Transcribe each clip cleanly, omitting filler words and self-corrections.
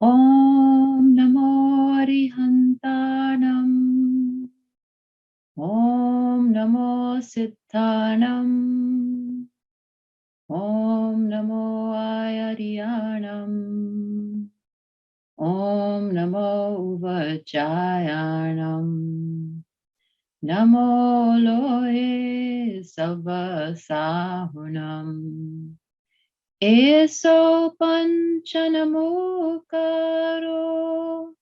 Om Namo Arihantanam. Om Namo Siddhanam. Om Namo Ayariyanam. Om Namo Uvajayanam. Namo Loe Savasahunam. Eso Panchanamukaro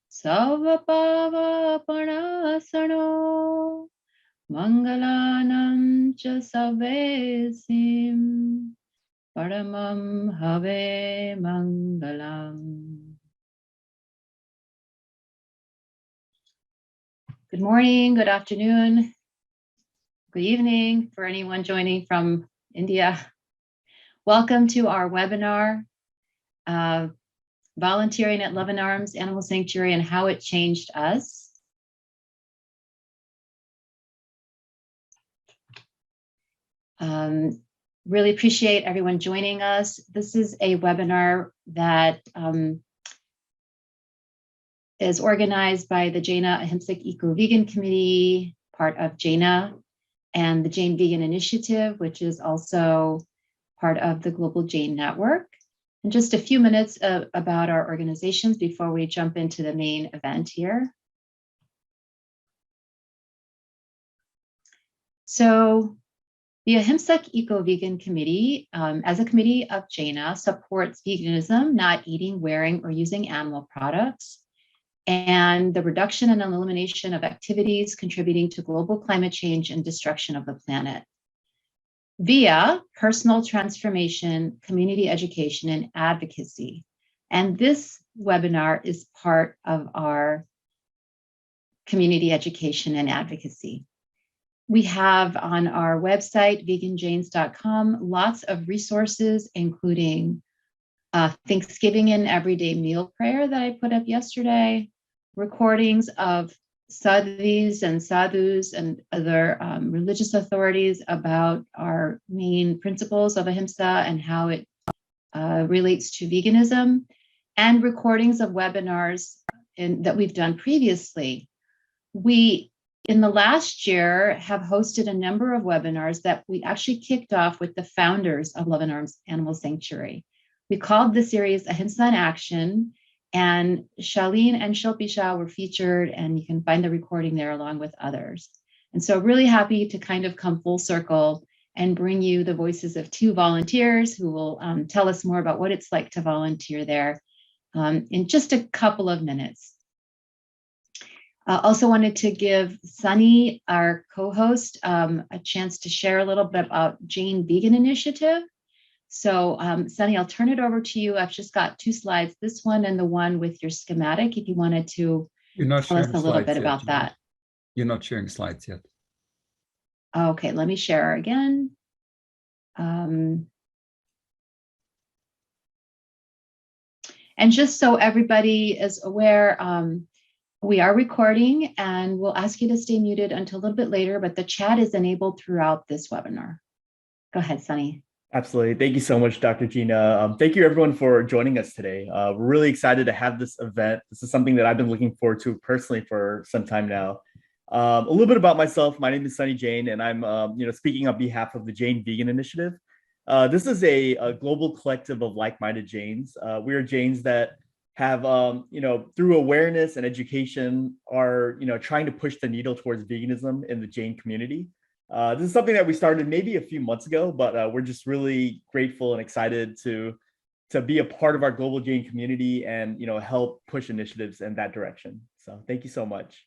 Savapava Panasano Mangalanam Cha Savesim Paramam Have Mangalam. Good morning, good afternoon, good evening for anyone joining from India. Welcome to our webinar, Volunteering at Luvin Arms Animal Sanctuary and How It Changed Us. Really appreciate everyone joining us. This is a webinar that is organized by the Jaina Ahimsa Eco-Vegan Committee, part of Jaina, and the Jain Vegan Initiative, which is also part of the Global Jain Network. And just a few minutes about our organizations before we jump into the main event here. So the Ahimsa Eco-Vegan Committee, as a committee of Jaina, supports veganism, not eating, wearing, or using animal products, and the reduction and elimination of activities contributing to global climate change and destruction of the planet, via personal transformation, community education, and advocacy. And this webinar is part of our community education and advocacy. We have on our website, veganjains.com, lots of resources, including Thanksgiving and Everyday Meal Prayer that I put up yesterday, recordings of sadhis and sadhus and other religious authorities about our main principles of Ahimsa and how it relates to veganism, and recordings of webinars that we've done previously. We, in the last year, have hosted a number of webinars that we actually kicked off with the founders of Luvin Arms Animal Sanctuary. We called the series Ahimsa in Action, and Shaleen and Shilpi Shah were featured, and you can find the recording there along with others. And so really happy to kind of come full circle and bring you the voices of two volunteers who will tell us more about what it's like to volunteer there in just a couple of minutes. Also wanted to give Sunny, our co-host, a chance to share a little bit about Jain Vegan Initiative. So Sunny, I'll turn it over to you. I've just got two slides, this one and the one with your schematic, if you wanted to tell us a little bit about that. You're not sharing slides yet. Okay, let me share again. And just so everybody is aware, we are recording and we'll ask you to stay muted until a little bit later, but the chat is enabled throughout this webinar. Go ahead, Sunny. Absolutely. Thank you so much, Dr. Gina. Thank you everyone for joining us today. We're really excited to have this event. This is something that I've been looking forward to personally for some time now. A little bit about myself. My name is Sunny Jain, and I'm speaking on behalf of the Jain Vegan Initiative. This is a global collective of like-minded Jains. We are Jains that have, through awareness and education, are trying to push the needle towards veganism in the Jain community. This is something that we started maybe a few months ago, but we're just really grateful and excited to be a part of our global Jain community and help push initiatives in that direction. So thank you so much.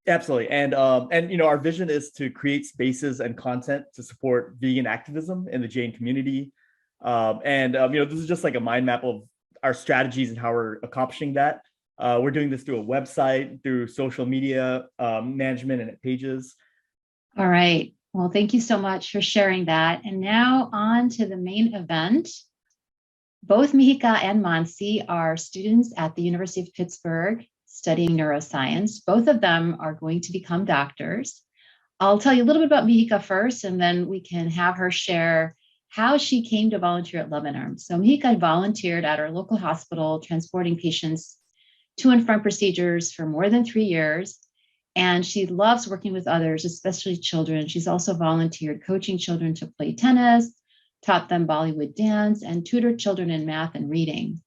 Absolutely, and our vision is to create spaces and content to support vegan activism in the Jain community, this is just like a mind map of our strategies and how we're accomplishing that. We're doing this through a website, through social media management and pages. All right. Well, thank you so much for sharing that. And now on to the main event. Both Mihika and Mansi are students at the University of Pittsburgh studying neuroscience. Both of them are going to become doctors. I'll tell you a little bit about Mihika first, and then we can have her share how she came to volunteer at Luvin Arms. So Mihika volunteered at our local hospital, transporting patients to and from procedures for more than 3 years. And she loves working with others, especially children. She's also volunteered coaching children to play tennis, taught them Bollywood dance, and tutored children in math and reading.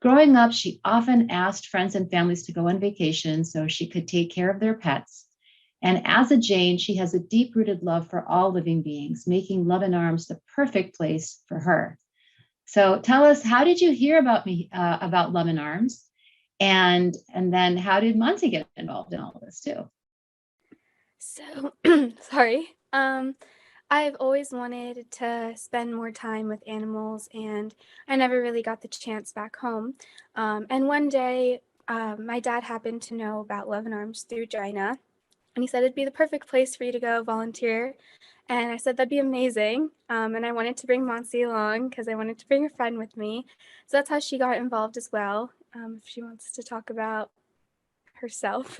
Growing up, she often asked friends and families to go on vacation so she could take care of their pets. And as a Jain, she has a deep-rooted love for all living beings, making Luvin Arms the perfect place for her. So tell us, how did you hear about about Luvin Arms? And then how did Mansi get involved in all this too? So, sorry. I've always wanted to spend more time with animals, and I never really got the chance back home. And one day, my dad happened to know about Luvin Arms through Jaina, and he said it'd be the perfect place for you to go volunteer. And I said that'd be amazing. And I wanted to bring Mansi along because I wanted to bring a friend with me. So that's how she got involved as well. If she wants to talk about herself.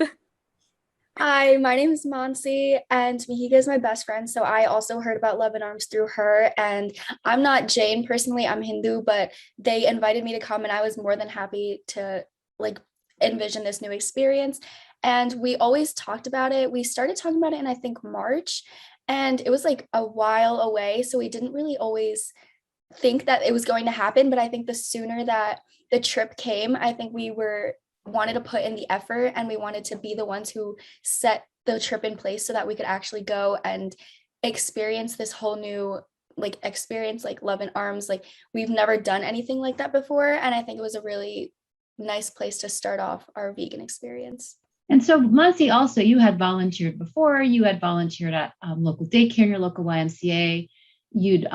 Hi, my name is Mansi, and Mihika is my best friend. So I also heard about Luvin Arms through her. And I'm not Jain personally, I'm Hindu, but they invited me to come, and I was more than happy to like envision this new experience. And we always talked about it. We started talking about it in I think March, and it was like a while away. So we didn't really always think that it was going to happen. But I think the sooner that the trip came, I think we wanted to put in the effort, and we wanted to be the ones who set the trip in place so that we could actually go and experience this whole new experience like Luvin Arms. Like we've never done anything like that before, and I think it was a really nice place to start off our vegan experience. And so Mansi, also, you had volunteered before. You had volunteered at local daycare in your local YMCA. You'd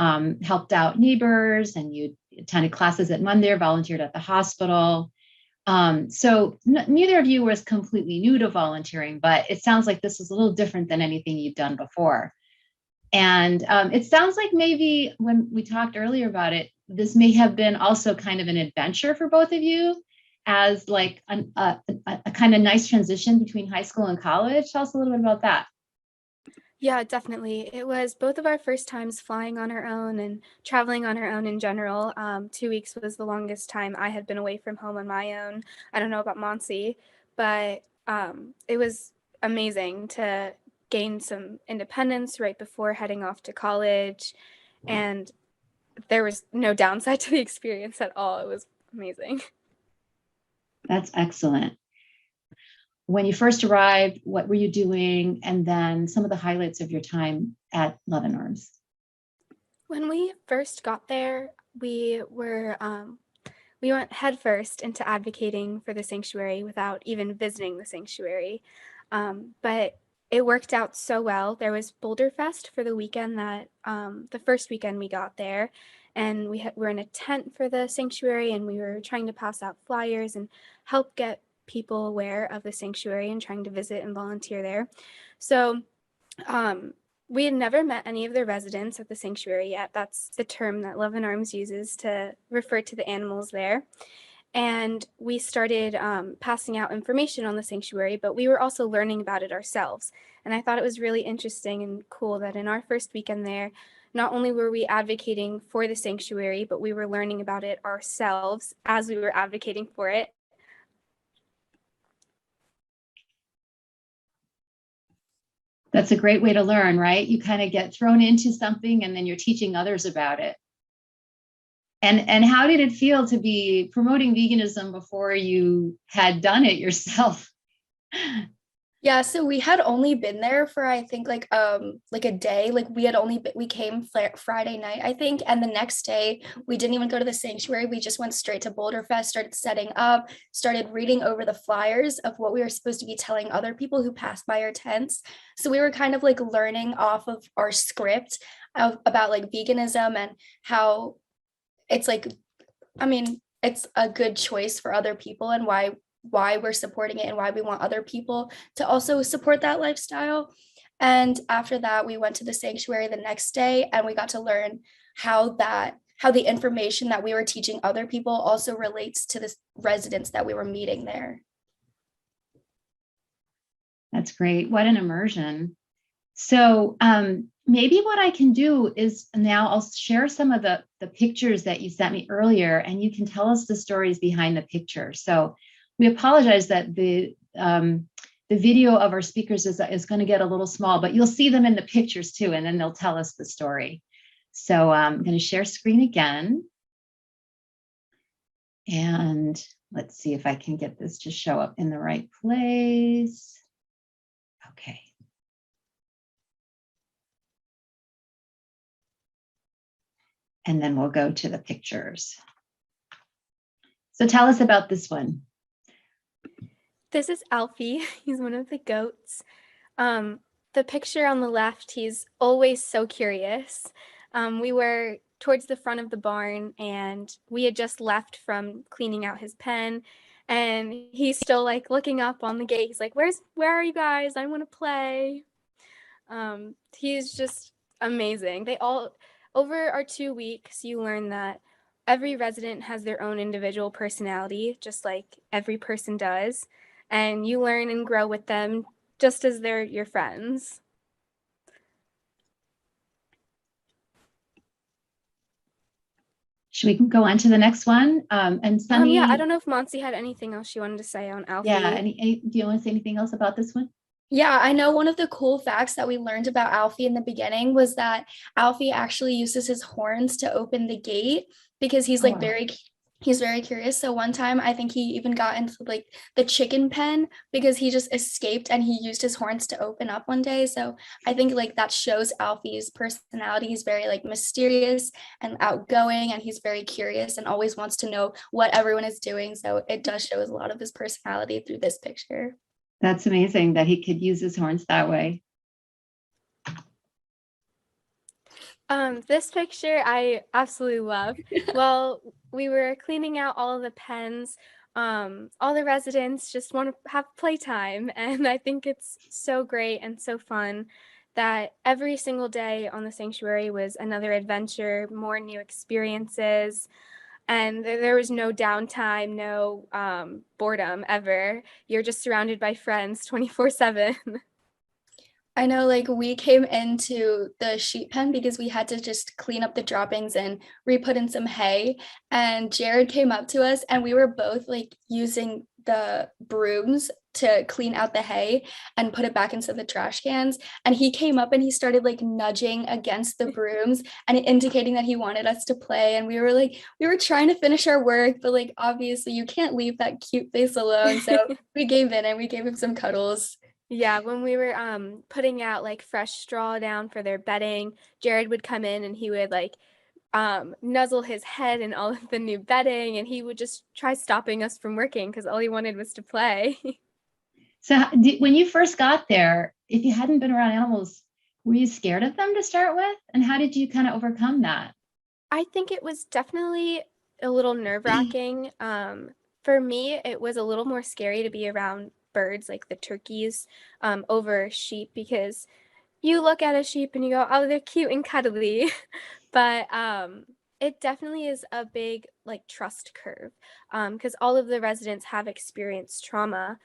helped out neighbors, and you'd attended classes at Mandir, volunteered at the hospital. So neither of you was completely new to volunteering, but it sounds like this was a little different than anything you've done before. And it sounds like maybe when we talked earlier about it, this may have been also kind of an adventure for both of you, as like a kind of nice transition between high school and college. Tell us a little bit about that. Yeah, definitely. It was both of our first times flying on our own and traveling on our own in general. 2 weeks was the longest time I had been away from home on my own. I don't know about Mansi, but it was amazing to gain some independence right before heading off to college. And there was no downside to the experience at all. It was amazing. That's excellent. When you first arrived, what were you doing? And then some of the highlights of your time at Luvin Arms. When we first got there, we went headfirst into advocating for the sanctuary without even visiting the sanctuary. But it worked out so well. There was Boulder Fest for the weekend that the first weekend we got there, and we're in a tent for the sanctuary, and we were trying to pass out flyers and help get people aware of the sanctuary and trying to visit and volunteer there. So we had never met any of the residents at the sanctuary yet. That's the term that Luvin Arms uses to refer to the animals there. And we started passing out information on the sanctuary, but we were also learning about it ourselves. And I thought it was really interesting and cool that in our first weekend there, not only were we advocating for the sanctuary, but we were learning about it ourselves as we were advocating for it. That's a great way to learn, right? You kind of get thrown into something and then you're teaching others about it. And how did it feel to be promoting veganism before you had done it yourself? Yeah, so we had only been there for I think like a day. Like we came Friday night, I think, and the next day we didn't even go to the sanctuary. We just went straight to Boulder Fest, started setting up, started reading over the flyers of what we were supposed to be telling other people who passed by our tents. So we were kind of like learning off of our script about like veganism and how it's like, I mean, it's a good choice for other people, and why we're supporting it and why we want other people to also support that lifestyle. And after that, we went to the sanctuary the next day, and we got to learn how the information that we were teaching other people also relates to the residents that we were meeting there. That's great. What an immersion. So maybe what I can do is now I'll share some of the pictures that you sent me earlier, and you can tell us the stories behind the picture. So we apologize that the video of our speakers is going to get a little small, but you'll see them in the pictures too, and then they'll tell us the story. So I'm going to share screen again. And let's see if I can get this to show up in the right place. Okay. And then we'll go to the pictures. So tell us about this one. This is Alfie. He's one of the goats. The picture on the left, he's always so curious. We were towards the front of the barn, and we had just left from cleaning out his pen, and he's still like looking up on the gate. He's like, where are you guys? I want to play. He's just amazing. Over our 2 weeks, you learn that every resident has their own individual personality, just like every person does. And you learn and grow with them just as they're your friends. Should we go on to the next one? And Sunny, Yeah, I don't know if Mansi had anything else she wanted to say on Alfie. Yeah, do you want to say anything else about this one? Yeah, I know one of the cool facts that we learned about Alfie in the beginning was that Alfie actually uses his horns to open the gate because he's like he's very curious. So one time I think he even got into like the chicken pen because he just escaped and he used his horns to open up one day. So I think like that shows Alfie's personality. He's very like mysterious and outgoing, and he's very curious and always wants to know what everyone is doing. So it does show a lot of his personality through this picture. That's amazing that he could use his horns that way. This picture I absolutely love. Well, we were cleaning out all of the pens. All the residents just want to have playtime, and I think it's so great and so fun that every single day on the sanctuary was another adventure, more new experiences, and there was no downtime, no boredom ever. You're just surrounded by friends 24/7. I know, like, we came into the sheep pen because we had to just clean up the droppings and re-put in some hay. And Jared came up to us, and we were both like using the brooms to clean out the hay and put it back into the trash cans. And he came up and he started like nudging against the brooms and indicating that he wanted us to play. And we were trying to finish our work, but like obviously you can't leave that cute face alone. So we gave in and we gave him some cuddles. Yeah, when we were putting out like fresh straw down for their bedding, Jared would come in and he would like nuzzle his head in all of the new bedding, and he would just try stopping us from working because all he wanted was to play. So when you first got there, if you hadn't been around animals, were you scared of them to start with? And how did you kind of overcome that? I think it was definitely a little nerve-wracking. For me, it was a little more scary to be around birds like the turkeys over sheep, because you look at a sheep and you go, oh, they're cute and cuddly. But it definitely is a big like trust curve because all of the residents have experienced trauma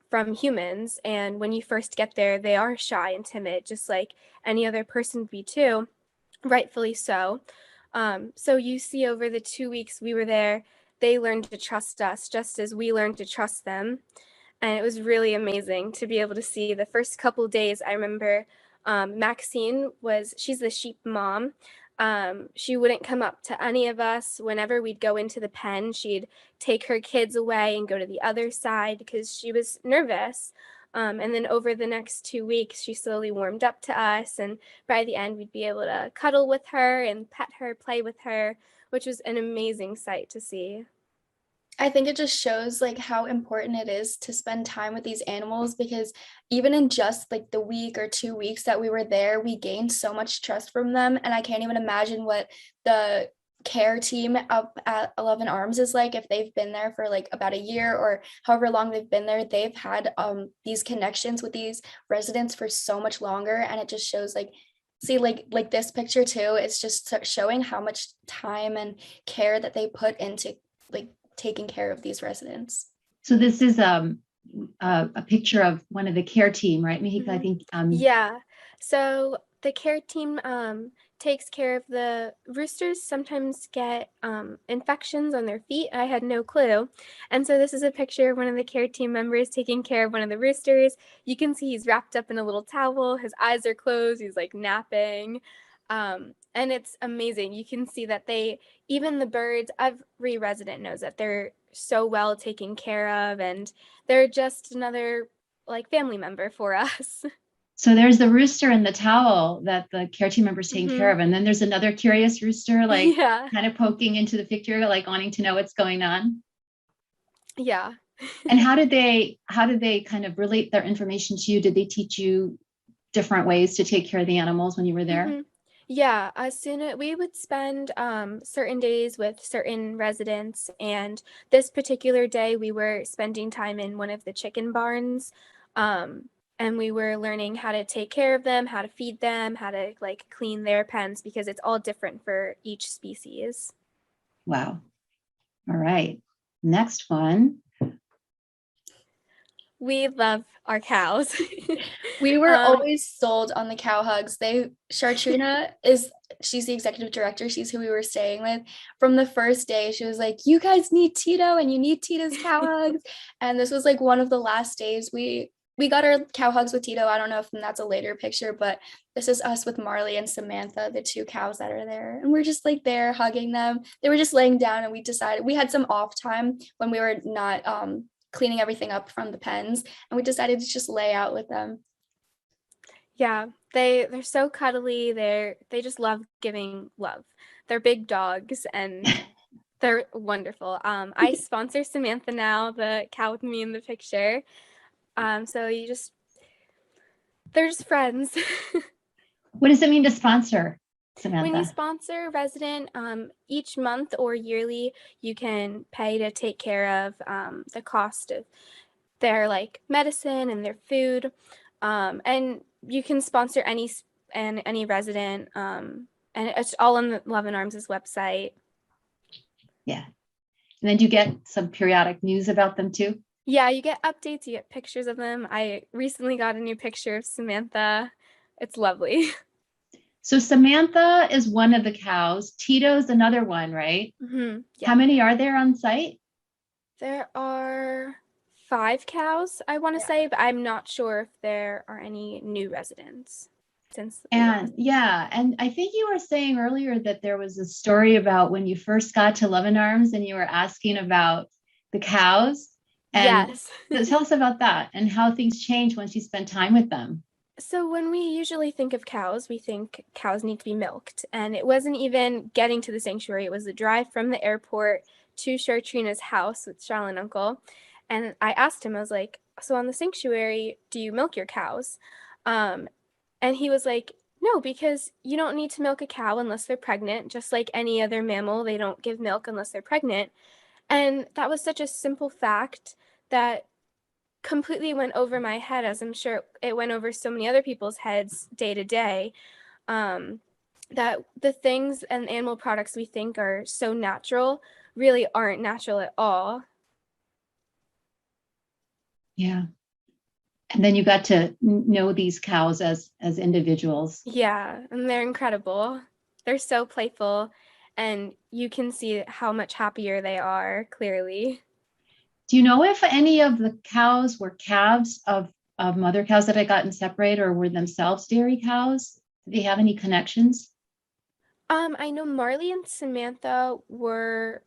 from humans, and when you first get there, they are shy and timid, just like any other person would be too, rightfully so. So you see over the 2 weeks we were there, they learned to trust us just as we learned to trust them. And it was really amazing to be able to see the first couple of days. I remember Maxine she's the sheep mom. She wouldn't come up to any of us. Whenever we'd go into the pen, she'd take her kids away and go to the other side because she was nervous. And then over the next 2 weeks, she slowly warmed up to us. And by the end, we'd be able to cuddle with her and pet her, play with her, which was an amazing sight to see. I think it just shows like how important it is to spend time with these animals, because even in just like the week or 2 weeks that we were there, we gained so much trust from them. And I can't even imagine what the care team up at Luvin Arms is like if they've been there for like about a year or however long they've been there. They've had these connections with these residents for so much longer, and it just shows like, see, like this picture too, it's just showing how much time and care that they put into like taking care of these residents. So this is a picture of one of the care team, right, Mihika? Mm-hmm. I think. Yeah, So the care team takes care of the roosters. Sometimes get infections on their feet. I had no clue. And so this is a picture of one of the care team members taking care of one of the roosters. You can see he's wrapped up in a little towel. His eyes are closed. He's like napping. And it's amazing. You can see that even the birds, every resident knows that they're so well taken care of, and they're just another like family member for us. So there's the rooster in the towel that the care team member's taking Mhm. care of. And then there's another curious rooster, like Yeah. kind of poking into the picture, like wanting to know what's going on. Yeah. And how did they kind of relate their information to you? Did they teach you different ways to take care of the animals when you were there? Mhm. Yeah, as soon as we would spend certain days with certain residents, and this particular day we were spending time in one of the chicken barns, and we were learning how to take care of them, how to feed them, how to like clean their pens, because it's all different for each species. Wow. All right. Next one. We love our cows. We were Um, always sold on the cow hugs. Chartrina she's the executive director. She's who we were staying with. From the first day, she was like, "You guys need Tito and you need Tito's cow hugs." And this was like one of the last days we got our cow hugs with Tito. I don't know if that's a later picture, but this is us with Marley and Samantha, the two cows that are there. And we're just like there hugging them. They were just laying down, and we decided we had some off time when we were not cleaning everything up from the pens, and we decided to just lay out with them. Yeah, they're so cuddly. They just love giving love. They're big dogs and they're wonderful. I sponsor Samantha now, the cow with me in the picture. So they're just friends. What does it mean to sponsor, When you Samantha? sponsor a resident, each month or yearly, you can pay to take care of the cost of their like medicine and their food, and you can sponsor any resident, and it's all on the Luvin Arms' website. Yeah. And then do you get some periodic news about them too? Yeah, you get updates, you get pictures of them. I recently got a new picture of Samantha. It's lovely. So Samantha is one of the cows. Tito's another one, right? Yeah. How many are there on site? There are 5 cows, I want to say, but I'm not sure if there are any new residents since we last. And yeah, and I think you were saying earlier that there was a story about when you first got to Luvin Arms and you were asking about the cows. And Yes. tell us about that and how things change once you spend time with them. So when we usually think of cows, we think cows need to be milked. And it wasn't even getting to the sanctuary. It was the drive from the airport to Chartrina's house with Shah and Uncle. And I asked him, I was like, so on the sanctuary, do you milk your cows? And he was like, no, because you don't need to milk a cow unless they're pregnant. Just like any other mammal, they don't give milk unless they're pregnant. And that was such a simple fact that completely went over my head, as I'm sure it went over so many other people's heads day to day, that the things and animal products we think are so natural really aren't natural at all. Yeah. And then you got to know these cows as individuals. Yeah, and they're incredible. They're so playful, and you can see how much happier they are, clearly. Do you know if any of the cows were calves of mother cows that had gotten separated or were themselves dairy cows? Do they have any connections? I know Marley and Samantha were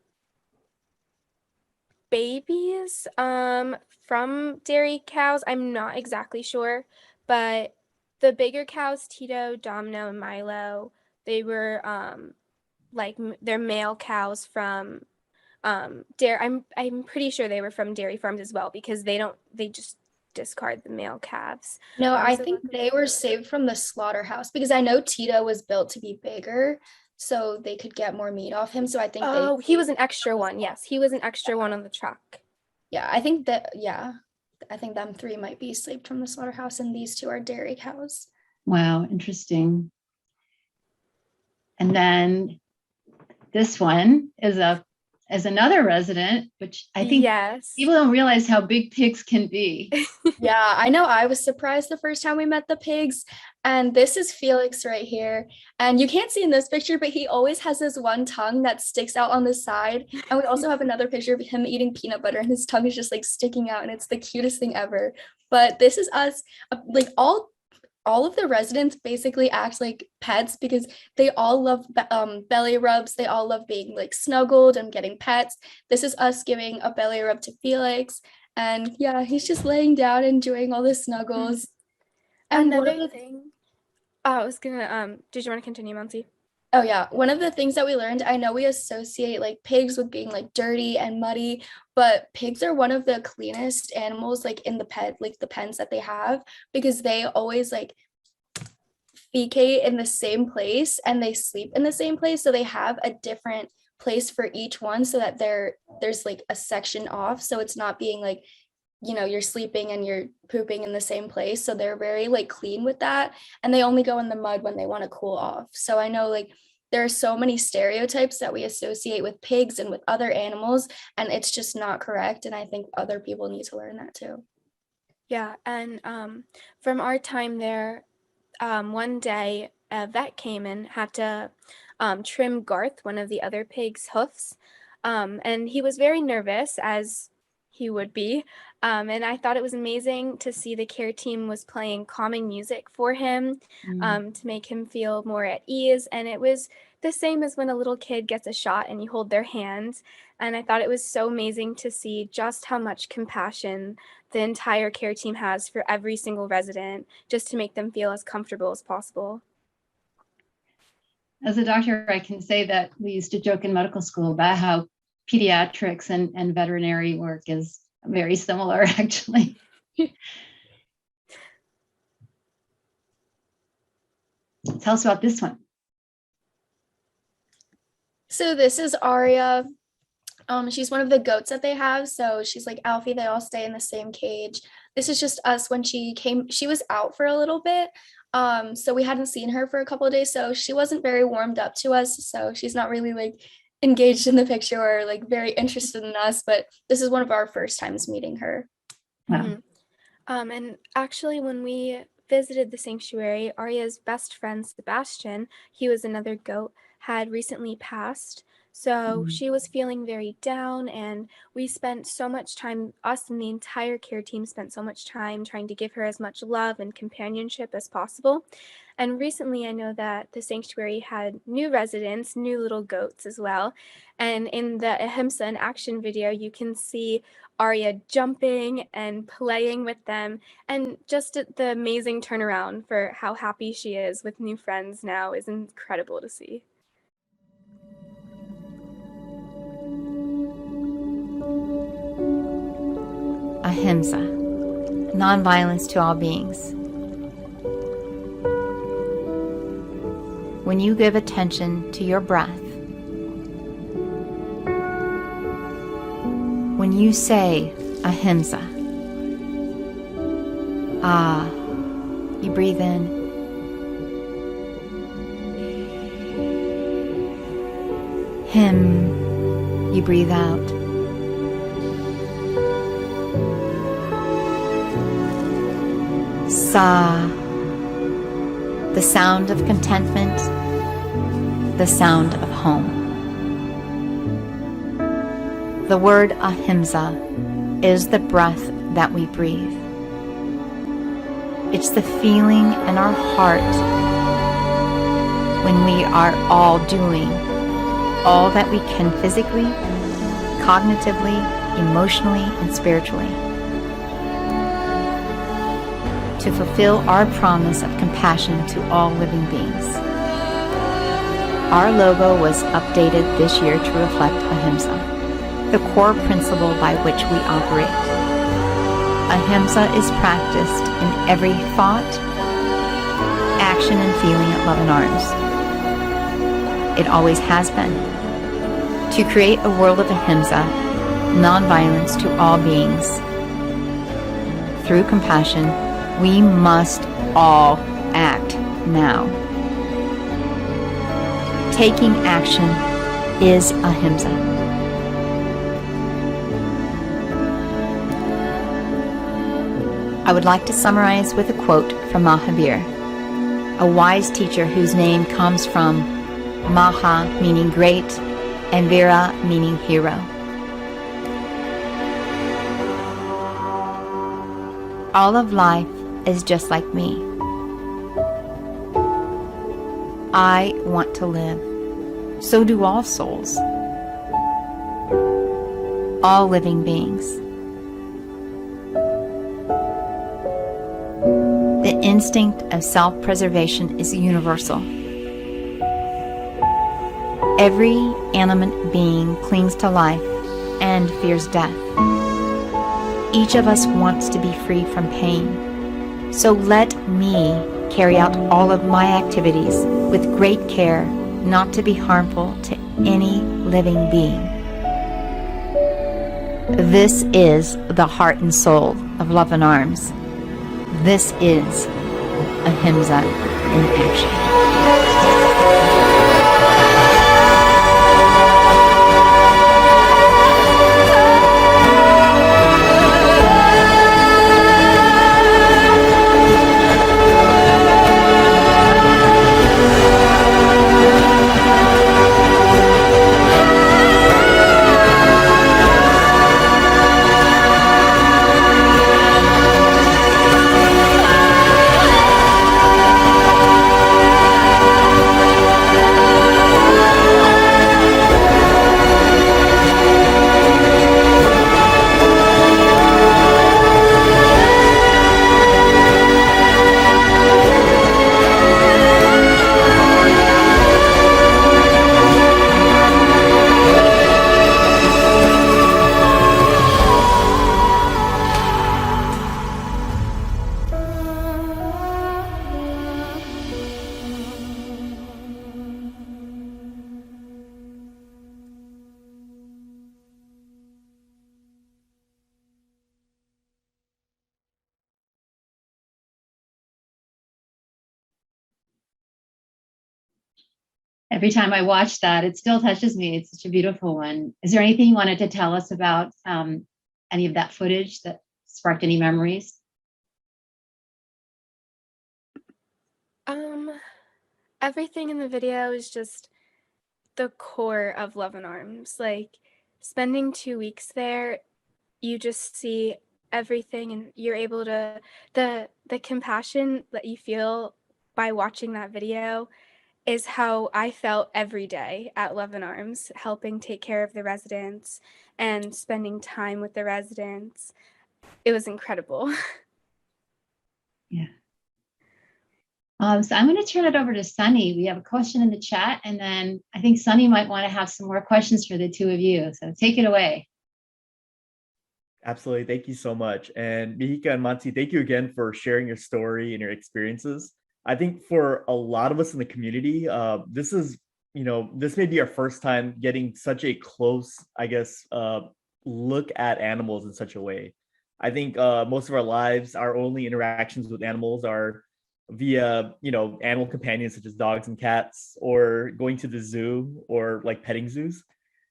babies from dairy cows. I'm not exactly sure, but the bigger cows, Tito, Domino, and Milo, they were they're male cows from dairy. I'm pretty sure they were from dairy farms as well, because they just discard the male calves. No, I So think they were saved from the slaughterhouse because I know Tito was built to be bigger so they could get more meat off him. So I think he was an extra one. Yes, he was an extra one on the truck. yeah, I think them 3 might be saved from the slaughterhouse, and these 2 are dairy cows. Wow, interesting. And then this one is as another resident, which I think Yes. people don't realize how big pigs can be. Yeah, I know I was surprised the first time we met the pigs. And this is Felix right here. And you can't see in this picture, but he always has this one tongue that sticks out on the side. And we also have another picture of him eating peanut butter and his tongue is just like sticking out and it's the cutest thing ever. But this is us, like all of the residents basically act like pets because they all love belly rubs. They all love being like snuggled and getting pets. This is us giving a belly rub to Felix. And yeah, he's just laying down, enjoying all the snuggles. And one of Another the thing, I was gonna, did you want to continue, Mansi? Oh yeah, one of the things that we learned, I know we associate like pigs with being like dirty and muddy, but pigs are one of the cleanest animals like in the pens that they have because they always like fecate in the same place and they sleep in the same place. So they have a different place for each one so that there's like a section off. So it's not being like, you're sleeping and you're pooping in the same place. So they're very like clean with that. And they only go in the mud when they want to cool off. So I know like there are so many stereotypes that we associate with pigs and with other animals, and it's just not correct. And I think other people need to learn that too. Yeah, and from our time there, one day a vet came and had to trim Garth, one of the other pig's hoofs, and he was very nervous, as he would be, and I thought it was amazing to see the care team was playing calming music for him to make him feel more at ease, and it was the same as when a little kid gets a shot and you hold their hands, and I thought it was so amazing to see just how much compassion the entire care team has for every single resident, just to make them feel as comfortable as possible. As a doctor, I can say that we used to joke in medical school about how pediatrics and veterinary work is very similar, actually. Tell us about this one. So this is Aria. She's one of the goats that they have. So she's like Alfie. They all stay in the same cage. This is just us when she came. She was out for a little bit. So we hadn't seen her for a couple of days. So she wasn't very warmed up to us. So she's not really like engaged in the picture or like very interested in us. But this is one of our first times meeting her. Wow. And actually, when we visited the sanctuary, Arya's best friend, Sebastian, he was another goat, had recently passed. So she was feeling very down, and we spent so much time, us and the entire care team spent so much time trying to give her as much love and companionship as possible. And recently, I know that the sanctuary had new residents, new little goats as well. And in the Ahimsa in action video, you can see Arya jumping and playing with them, and just the amazing turnaround for how happy she is with new friends now is incredible to see. Ahimsa, nonviolence to all beings. When you give attention to your breath, when you say Ahimsa, you breathe in, Him, you breathe out. Sa, the sound of contentment, the sound of home. The word Ahimsa is the breath that we breathe. It's the feeling in our heart when we are all doing all that we can physically, cognitively, emotionally, and spiritually to fulfill our promise of compassion to all living beings. Our logo was updated this year to reflect Ahimsa, the core principle by which we operate. Ahimsa is practiced in every thought, action, and feeling at Luvin Arms. It always has been. To create a world of Ahimsa, nonviolence to all beings. Through compassion, we must all act now. Taking action is Ahimsa. I would like to summarize with a quote from Mahavir, a wise teacher whose name comes from Maha, meaning great, and Vira, meaning hero. All of life is just like me. I want to live. So do all souls. All living beings. The instinct of self-preservation is universal. Every animate being clings to life and fears death. Each of us wants to be free from pain. So let me carry out all of my activities with great care, not to be harmful to any living being. This is the heart and soul of Luvin Arms. This is Ahimsa in action. Every time I watch that, it still touches me. It's such a beautiful one. Is there anything you wanted to tell us about any of that footage that sparked any memories? Everything in the video is just the core of Luvin Arms. Like, spending 2 weeks there, you just see everything, and you're able to the compassion that you feel by watching that video is how I felt every day at Luvin Arms, helping take care of the residents and spending time with the residents. It was incredible. Yeah. So I'm going to turn it over to Sunny. We have a question in the chat, and then I think Sunny might want to have some more questions for the two of you. So take it away. Absolutely. Thank you so much. And Mihika and Mansi, thank you again for sharing your story and your experiences. I think for a lot of us in the community, this may be our first time getting such a close, look at animals in such a way. I think most of our lives, our only interactions with animals are via, animal companions such as dogs and cats, or going to the zoo, or like petting zoos.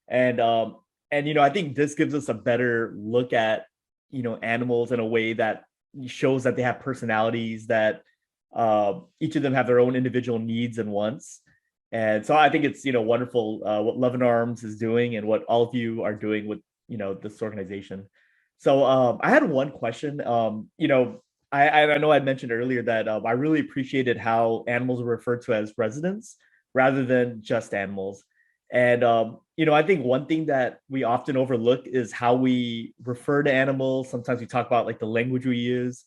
And I think this gives us a better look at, animals in a way that shows that they have personalities, that each of them have their own individual needs and wants. And so I think it's, wonderful what Luvin Arms is doing and what all of you are doing with, this organization. So I had one question. I know I mentioned earlier that I really appreciated how animals are referred to as residents rather than just animals. And, I think one thing that we often overlook is how we refer to animals. Sometimes we talk about like the language we use.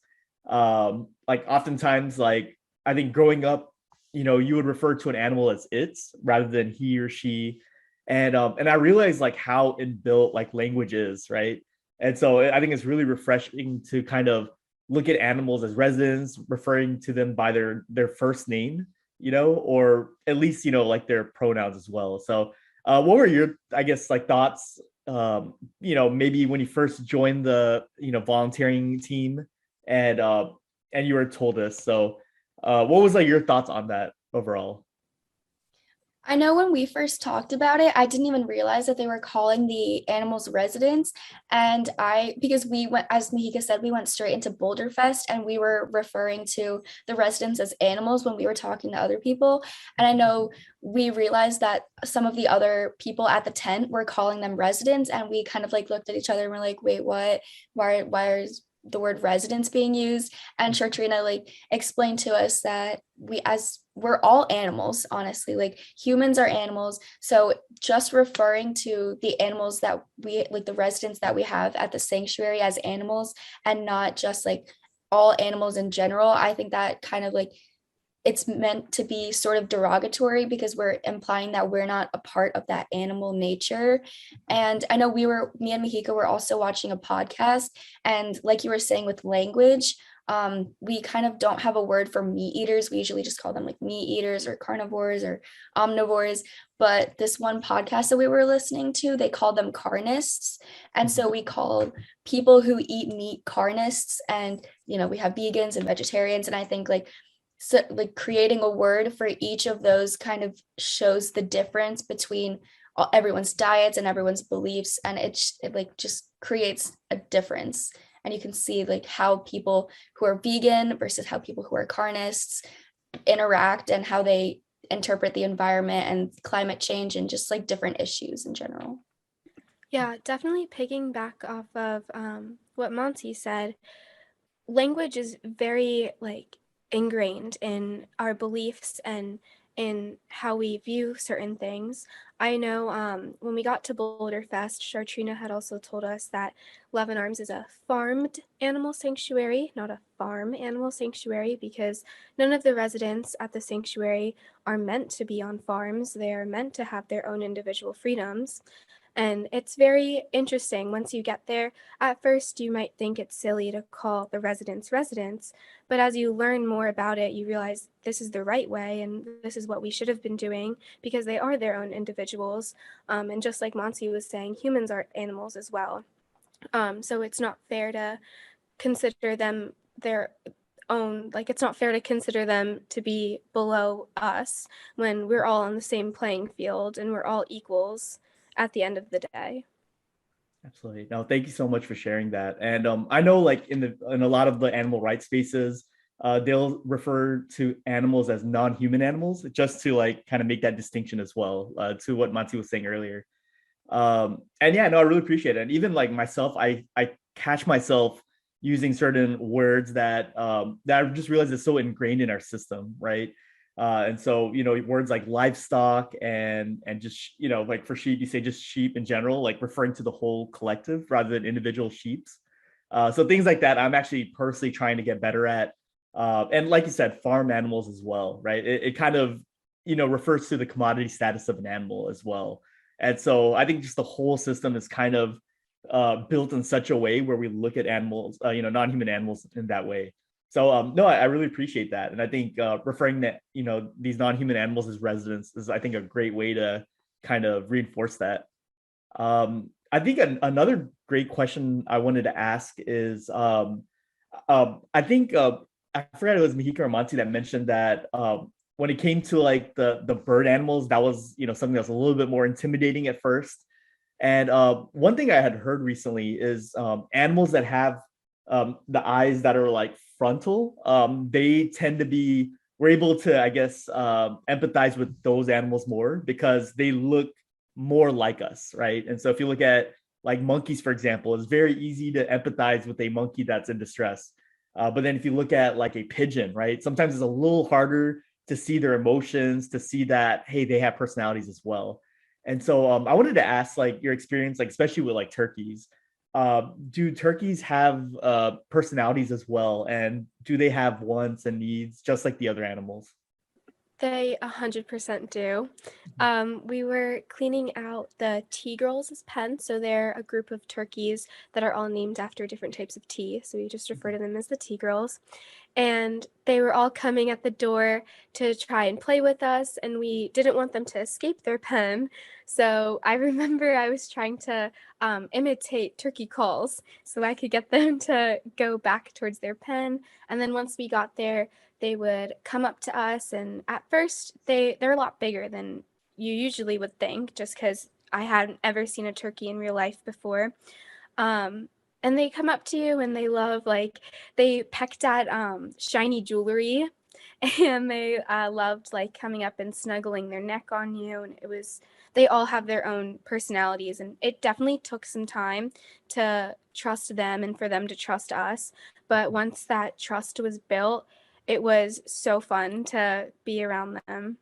Oftentimes, I think growing up, you would refer to an animal as its rather than he or she. And I realized like how inbuilt like language is, right? And so I think it's really refreshing to kind of look at animals as residents, referring to them by their first name, or at least, like their pronouns as well. So what were your, thoughts, maybe when you first joined the, volunteering team and you were told this. So what was like your thoughts on that overall? I know when we first talked about it, I didn't even realize that they were calling the animals residents. And because we went, as Mihika said, we went straight into Boulder Fest and we were referring to the residents as animals when we were talking to other people. And I know we realized that some of the other people at the tent were calling them residents. And we kind of like looked at each other and we're like, wait, what? Why is the word residents being used? And Shartrina like explained to us that we're all animals, honestly, like humans are animals. So just referring to the animals that we like, the residents that we have at the sanctuary as animals and not just like all animals in general, I think that kind of like it's meant to be sort of derogatory because we're implying that we're not a part of that animal nature. And I know me and Mihika were also watching a podcast, and like you were saying with language, we kind of don't have a word for meat eaters. We usually just call them like meat eaters or carnivores or omnivores. But this one podcast that we were listening to, they called them carnists. And so we call people who eat meat carnists. And, we have vegans and vegetarians. And I think so like creating a word for each of those kind of shows the difference between everyone's diets and everyone's beliefs, and it like just creates a difference. And you can see like how people who are vegan versus how people who are carnists interact and how they interpret the environment and climate change and just like different issues in general. Yeah, definitely picking back off of what Mansi said. Language is very like ingrained in our beliefs and in how we view certain things. I know when we got to Boulder Fest, Shartrina had also told us that Luvin Arms is a farmed animal sanctuary, not a farm animal sanctuary, because none of the residents at the sanctuary are meant to be on farms. They are meant to have their own individual freedoms. And it's very interesting once you get there. At first, you might think it's silly to call the residents residents, but as you learn more about it, you realize this is the right way and this is what we should have been doing because they are their own individuals. And just like Mansi was saying, humans are animals as well. So it's not fair to consider them their own, like it's not fair to consider them to be below us when we're all on the same playing field and we're all equals at the end of the day. Absolutely. No, thank you so much for sharing that. And I know like in a lot of the animal rights spaces, they'll refer to animals as non-human animals just to like kind of make that distinction as well, to what Mansi was saying earlier. And yeah, no, I really appreciate it. And even like myself, I catch myself using certain words that I just realized is so ingrained in our system, right? And so, words like livestock and just, like for sheep, you say just sheep in general, like referring to the whole collective rather than individual sheeps. So things like that, I'm actually personally trying to get better at. And like you said, farm animals as well, right? It kind of, refers to the commodity status of an animal as well. And so I think just the whole system is kind of built in such a way where we look at animals, non-human animals in that way. So no, I really appreciate that. And I think referring that, these non-human animals as residents is, I think, a great way to kind of reinforce that. I think another great question I wanted to ask is, I think, I forgot it was Mihika or Mansi that mentioned that when it came to like the bird animals, that was, something that was a little bit more intimidating at first. And one thing I had heard recently is animals that have the eyes that are like frontal, they tend to be, we're able to, I guess, empathize with those animals more because they look more like us, right? And so if you look at like monkeys, for example, it's very easy to empathize with a monkey that's in distress. But then if you look at like a pigeon, right, sometimes it's a little harder to see their emotions, to see that, hey, they have personalities as well. And so I wanted to ask like your experience, like especially with like turkeys. Do turkeys have personalities as well? And do they have wants and needs just like the other animals? They 100% do. We were cleaning out the tea girls' pen. So they're a group of turkeys that are all named after different types of tea. So we just refer to them as the tea girls. And they were all coming at the door to try and play with us, and we didn't want them to escape their pen. So I remember I was trying to imitate turkey calls so I could get them to go back towards their pen. And then once we got there, they would come up to us, and at first they're a lot bigger than you usually would think, just because I hadn't ever seen a turkey in real life before. And they come up to you and they love, like, they pecked at shiny jewelry, and they loved like coming up and snuggling their neck on you. And they all have their own personalities, and it definitely took some time to trust them and for them to trust us. But once that trust was built, it was so fun to be around them.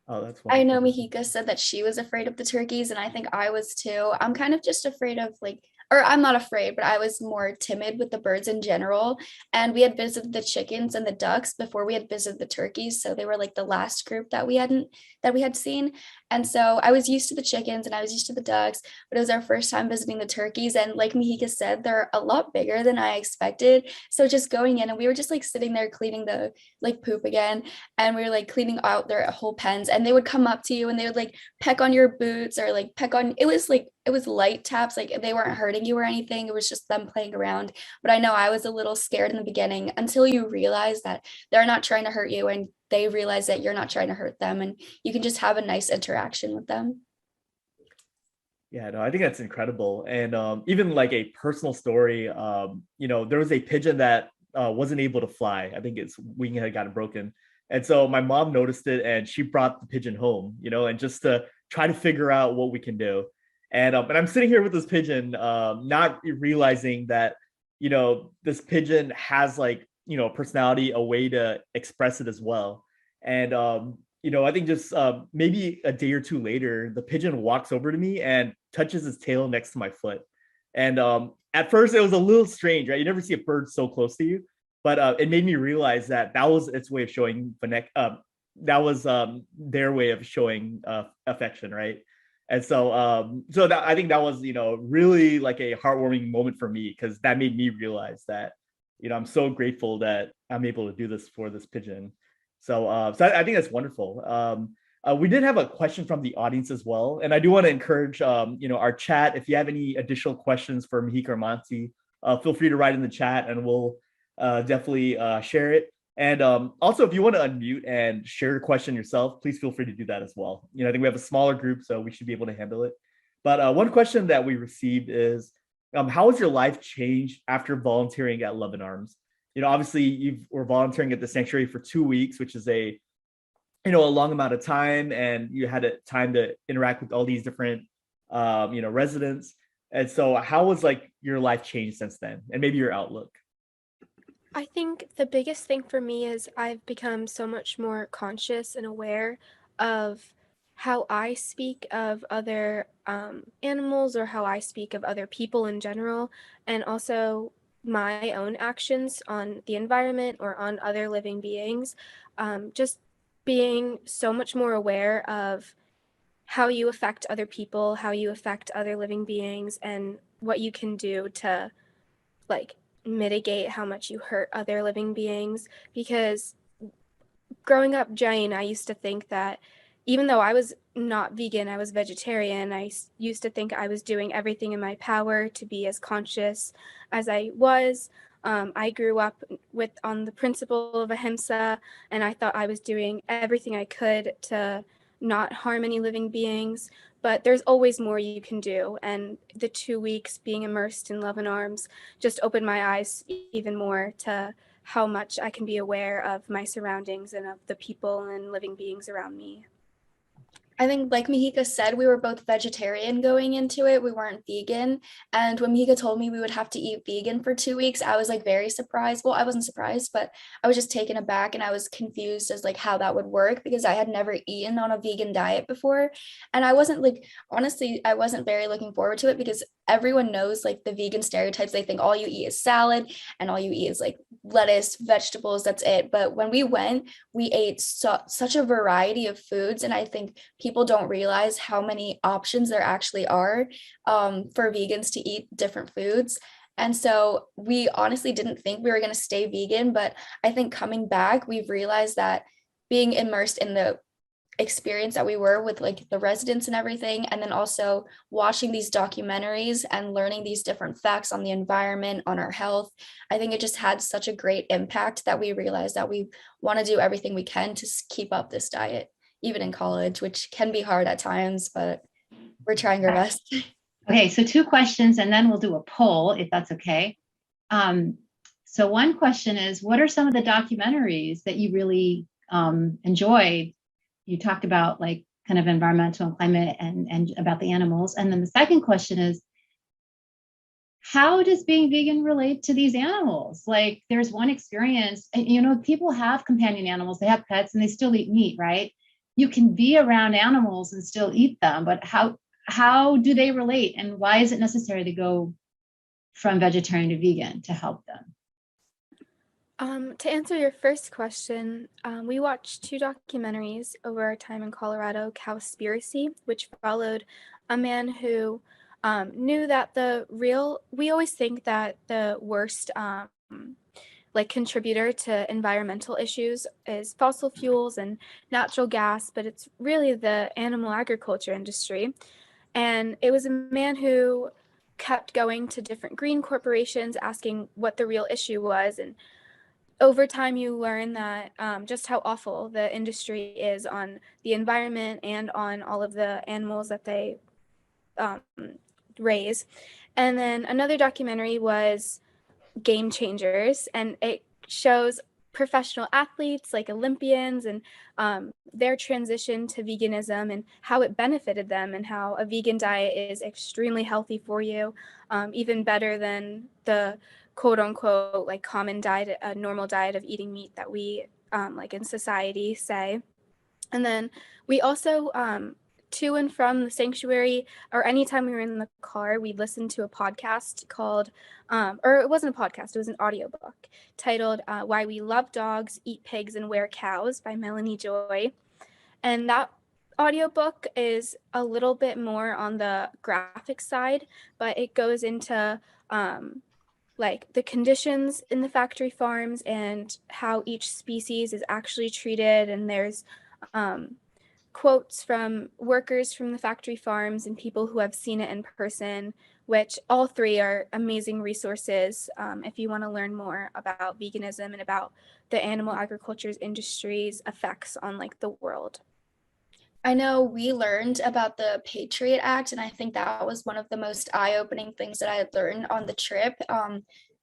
Oh, that's I know wonderful. Mihika said that she was afraid of the turkeys, and I think I was too. I'm kind of just afraid of like, or I'm not afraid, but I was more timid with the birds in general. And we had visited the chickens and the ducks before we had visited the turkeys. So they were like the last group that we had seen. And so I was used to the chickens and I was used to the ducks, but it was our first time visiting the turkeys. And like Mihika said, they're a lot bigger than I expected. So just going in, and we were just like sitting there cleaning the like poop again, and we were like cleaning out their whole pens, and they would come up to you and they would like peck on your boots or like peck on, it was light taps, like they weren't hurting you or anything, it was just them playing around. But I know I was a little scared in the beginning until you realize that they're not trying to hurt you, and they realize that you're not trying to hurt them, and you can just have a nice interaction with them. Yeah, no, I think that's incredible. And even like a personal story, there was a pigeon that wasn't able to fly. I think its wing had gotten broken. And so my mom noticed it and she brought the pigeon home, and just to try to figure out what we can do. And I'm sitting here with this pigeon, not realizing that, this pigeon has like, a personality, a way to express it as well. And I think just maybe a day or two later, the pigeon walks over to me and touches its tail next to my foot. And at first, it was a little strange, right? You never see a bird so close to you, but it made me realize that was its way of showing that was their way of showing affection, right? And so that I think that was really like a heartwarming moment for me, because that made me realize that I'm so grateful that I'm able to do this for this pigeon. So I think that's wonderful. We did have a question from the audience as well, and I do want to encourage our chat. If you have any additional questions for Mihika or Mansi, feel free to write in the chat, and we'll definitely share it. And also, if you want to unmute and share your question yourself, please feel free to do that as well. I think we have a smaller group, so we should be able to handle it. But one question that we received is, how has your life changed after volunteering at Luvin Arms? Obviously you were volunteering at the sanctuary for 2 weeks, which is a long amount of time, and you had time to interact with all these different, residents. And so how was like your life changed since then, and maybe your outlook? I think the biggest thing for me is I've become so much more conscious and aware of how I speak of other animals, or how I speak of other people in general, and also my own actions on the environment or on other living beings. Just being so much more aware of how you affect other people, how you affect other living beings, and what you can do to like mitigate how much you hurt other living beings. Because growing up Jain, I used to think that even though I was not vegan, I was vegetarian, I used to think I was doing everything in my power to be as conscious as I was. I grew up on the principle of Ahimsa, and I thought I was doing everything I could to not harm any living beings. But there's always more you can do. And the 2 weeks being immersed in Luvin Arms just opened my eyes even more to how much I can be aware of my surroundings and of the people and living beings around me. I think, like Mihika said, we were both vegetarian going into it. We weren't vegan. And when Mihika told me we would have to eat vegan for 2 weeks, I was like very surprised. Well, I wasn't surprised, but I was just taken aback, and I was confused as like how that would work, because I had never eaten on a vegan diet before. And I wasn't like, honestly, I wasn't very looking forward to it, because everyone knows like the vegan stereotypes. They think all you eat is salad and all you eat is like lettuce, vegetables, that's it. But when we went, we ate such a variety of foods. And I think people don't realize how many options there actually are for vegans to eat different foods. And so we honestly didn't think we were going to stay vegan, but I think coming back, we've realized that being immersed in the experience that we were with like the residents and everything, and then also watching these documentaries and learning these different facts on the environment, on our health, I think it just had such a great impact that we realized that we want to do everything we can to keep up this diet. even in college, which can be hard at times, but we're trying our best. Okay, so 2 questions, and then we'll do a poll if that's okay. So one question is, what are some of the documentaries that you really enjoyed? You talked about like kind of environmental and climate and about the animals. And then the second question is, how does being vegan relate to these animals? Like there's one experience, and people have companion animals, they have pets and they still eat meat, right? You can be around animals and still eat them, but how do they relate? And why is it necessary to go from vegetarian to vegan to help them? To answer your first question, we watched 2 documentaries over our time in Colorado, Cowspiracy, which followed a man who knew that we always think that the worst contributor to environmental issues is fossil fuels and natural gas, but it's really the animal agriculture industry. And it was a man who kept going to different green corporations asking what the real issue was, and over time you learn that just how awful the industry is on the environment and on all of the animals that they raise. And then another documentary was Game Changers, and it shows professional athletes like Olympians and their transition to veganism and how it benefited them, and how a vegan diet is extremely healthy for you, even better than the quote unquote like common diet, a normal diet of eating meat that we like in society say. And then we also to and from the sanctuary, or anytime we were in the car, we'd listen to a podcast called, or it wasn't a podcast, it was an audiobook titled Why We Love Dogs, Eat Pigs, and Wear Cows by Melanie Joy. And that audiobook is a little bit more on the graphic side, but it goes into like the conditions in the factory farms and how each species is actually treated. And there's quotes from workers from the factory farms and people who have seen it in person, which all 3 are amazing resources if you want to learn more about veganism and about the animal agriculture industry's effects on like the world. I know we learned about the Patriot Act, and I think that was one of the most eye-opening things that I had learned on the trip.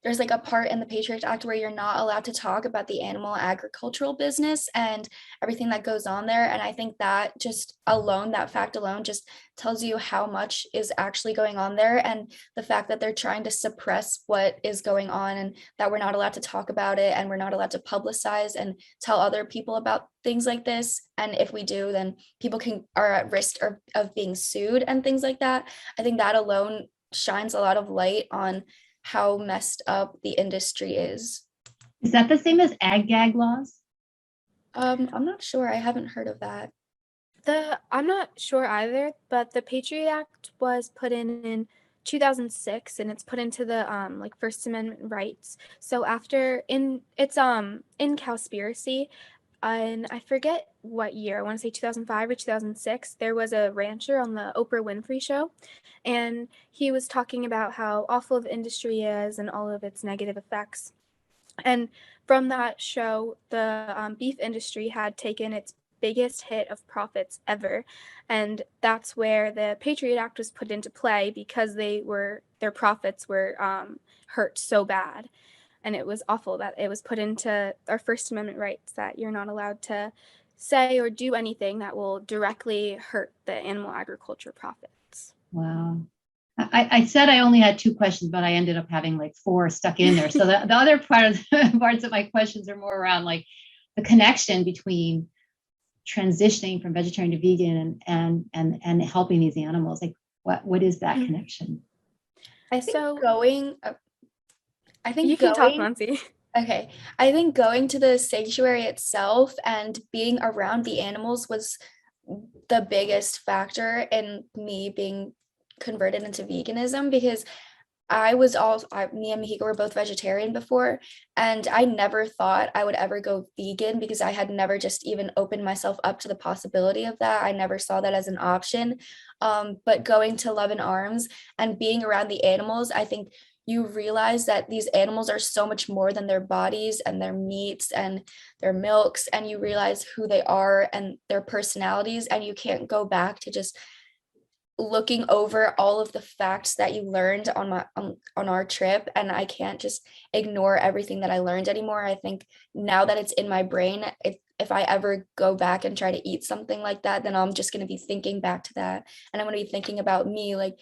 There's like a part in the Patriot Act where you're not allowed to talk about the animal agricultural business and everything that goes on there. And I think that that fact alone just tells you how much is actually going on there, and the fact that they're trying to suppress what is going on, and that we're not allowed to talk about it, and we're not allowed to publicize and tell other people about things like this. And if we do, then people are at risk of being sued and things like that. I think that alone shines a lot of light on how messed up the industry is. Is that the same as ag-gag laws? I'm not sure. I haven't heard of that. I'm not sure either, but the Patriot Act was put in 2006, and it's put into the like First Amendment rights. So it's in Cowspiracy, and I forget what year, I want to say 2005 or 2006, there was a rancher on the Oprah Winfrey Show, and he was talking about how awful the industry is and all of its negative effects. And from that show, the beef industry had taken its biggest hit of profits ever, and that's where the Patriot Act was put into play, because their profits were hurt so bad. And it was awful that it was put into our First Amendment rights, that you're not allowed to say or do anything that will directly hurt the animal agriculture profits. Wow. I said I only had 2 questions, but I ended up having like 4 stuck in there. So the other parts of my questions are more around like the connection between transitioning from vegetarian to vegan and helping these animals. Like what is that connection? I think you can talk, Mansi. Okay. I think going to the sanctuary itself and being around the animals was the biggest factor in me being converted into veganism, because me and Mihika were both vegetarian before, and I never thought I would ever go vegan, because I had never just even opened myself up to the possibility of that. I never saw that as an option. But going to Luvin Arms and being around the animals, I think you realize that these animals are so much more than their bodies and their meats and their milks, and you realize who they are and their personalities, and you can't go back to just looking over all of the facts that you learned on our trip, and I can't just ignore everything that I learned anymore. I think now that it's in my brain, if I ever go back and try to eat something like that, then I'm just going to be thinking back to that, and I'm going to be thinking about me like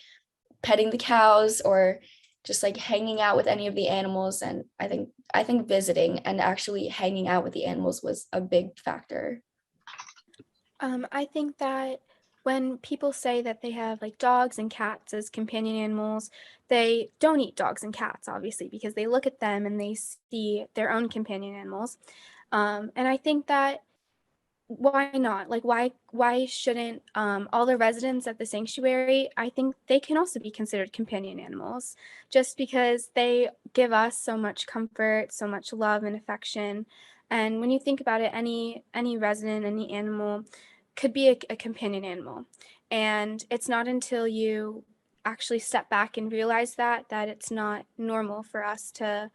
petting the cows or just like hanging out with any of the animals. And I think visiting and actually hanging out with the animals was a big factor. I think that when people say that they have like dogs and cats as companion animals, they don't eat dogs and cats, obviously, because they look at them and they see their own companion animals. And I think that why not? Like, why shouldn't all the residents at the sanctuary, I think they can also be considered companion animals, just because they give us so much comfort, so much love and affection. And when you think about it, any resident, any animal could be a companion animal. And it's not until you actually step back and realize that it's not normal for us to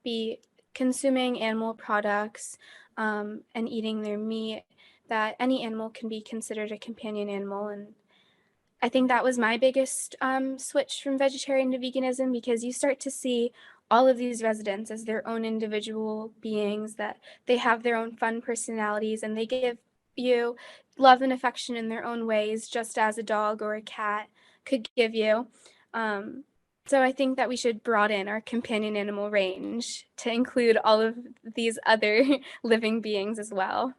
be consuming animal products and eating their meat, that any animal can be considered a companion animal. And I think that was my biggest switch from vegetarian to veganism, because you start to see all of these residents as their own individual beings, that they have their own fun personalities, and they give you love and affection in their own ways, just as a dog or a cat could give you. So I think that we should broaden our companion animal range to include all of these other living beings as well.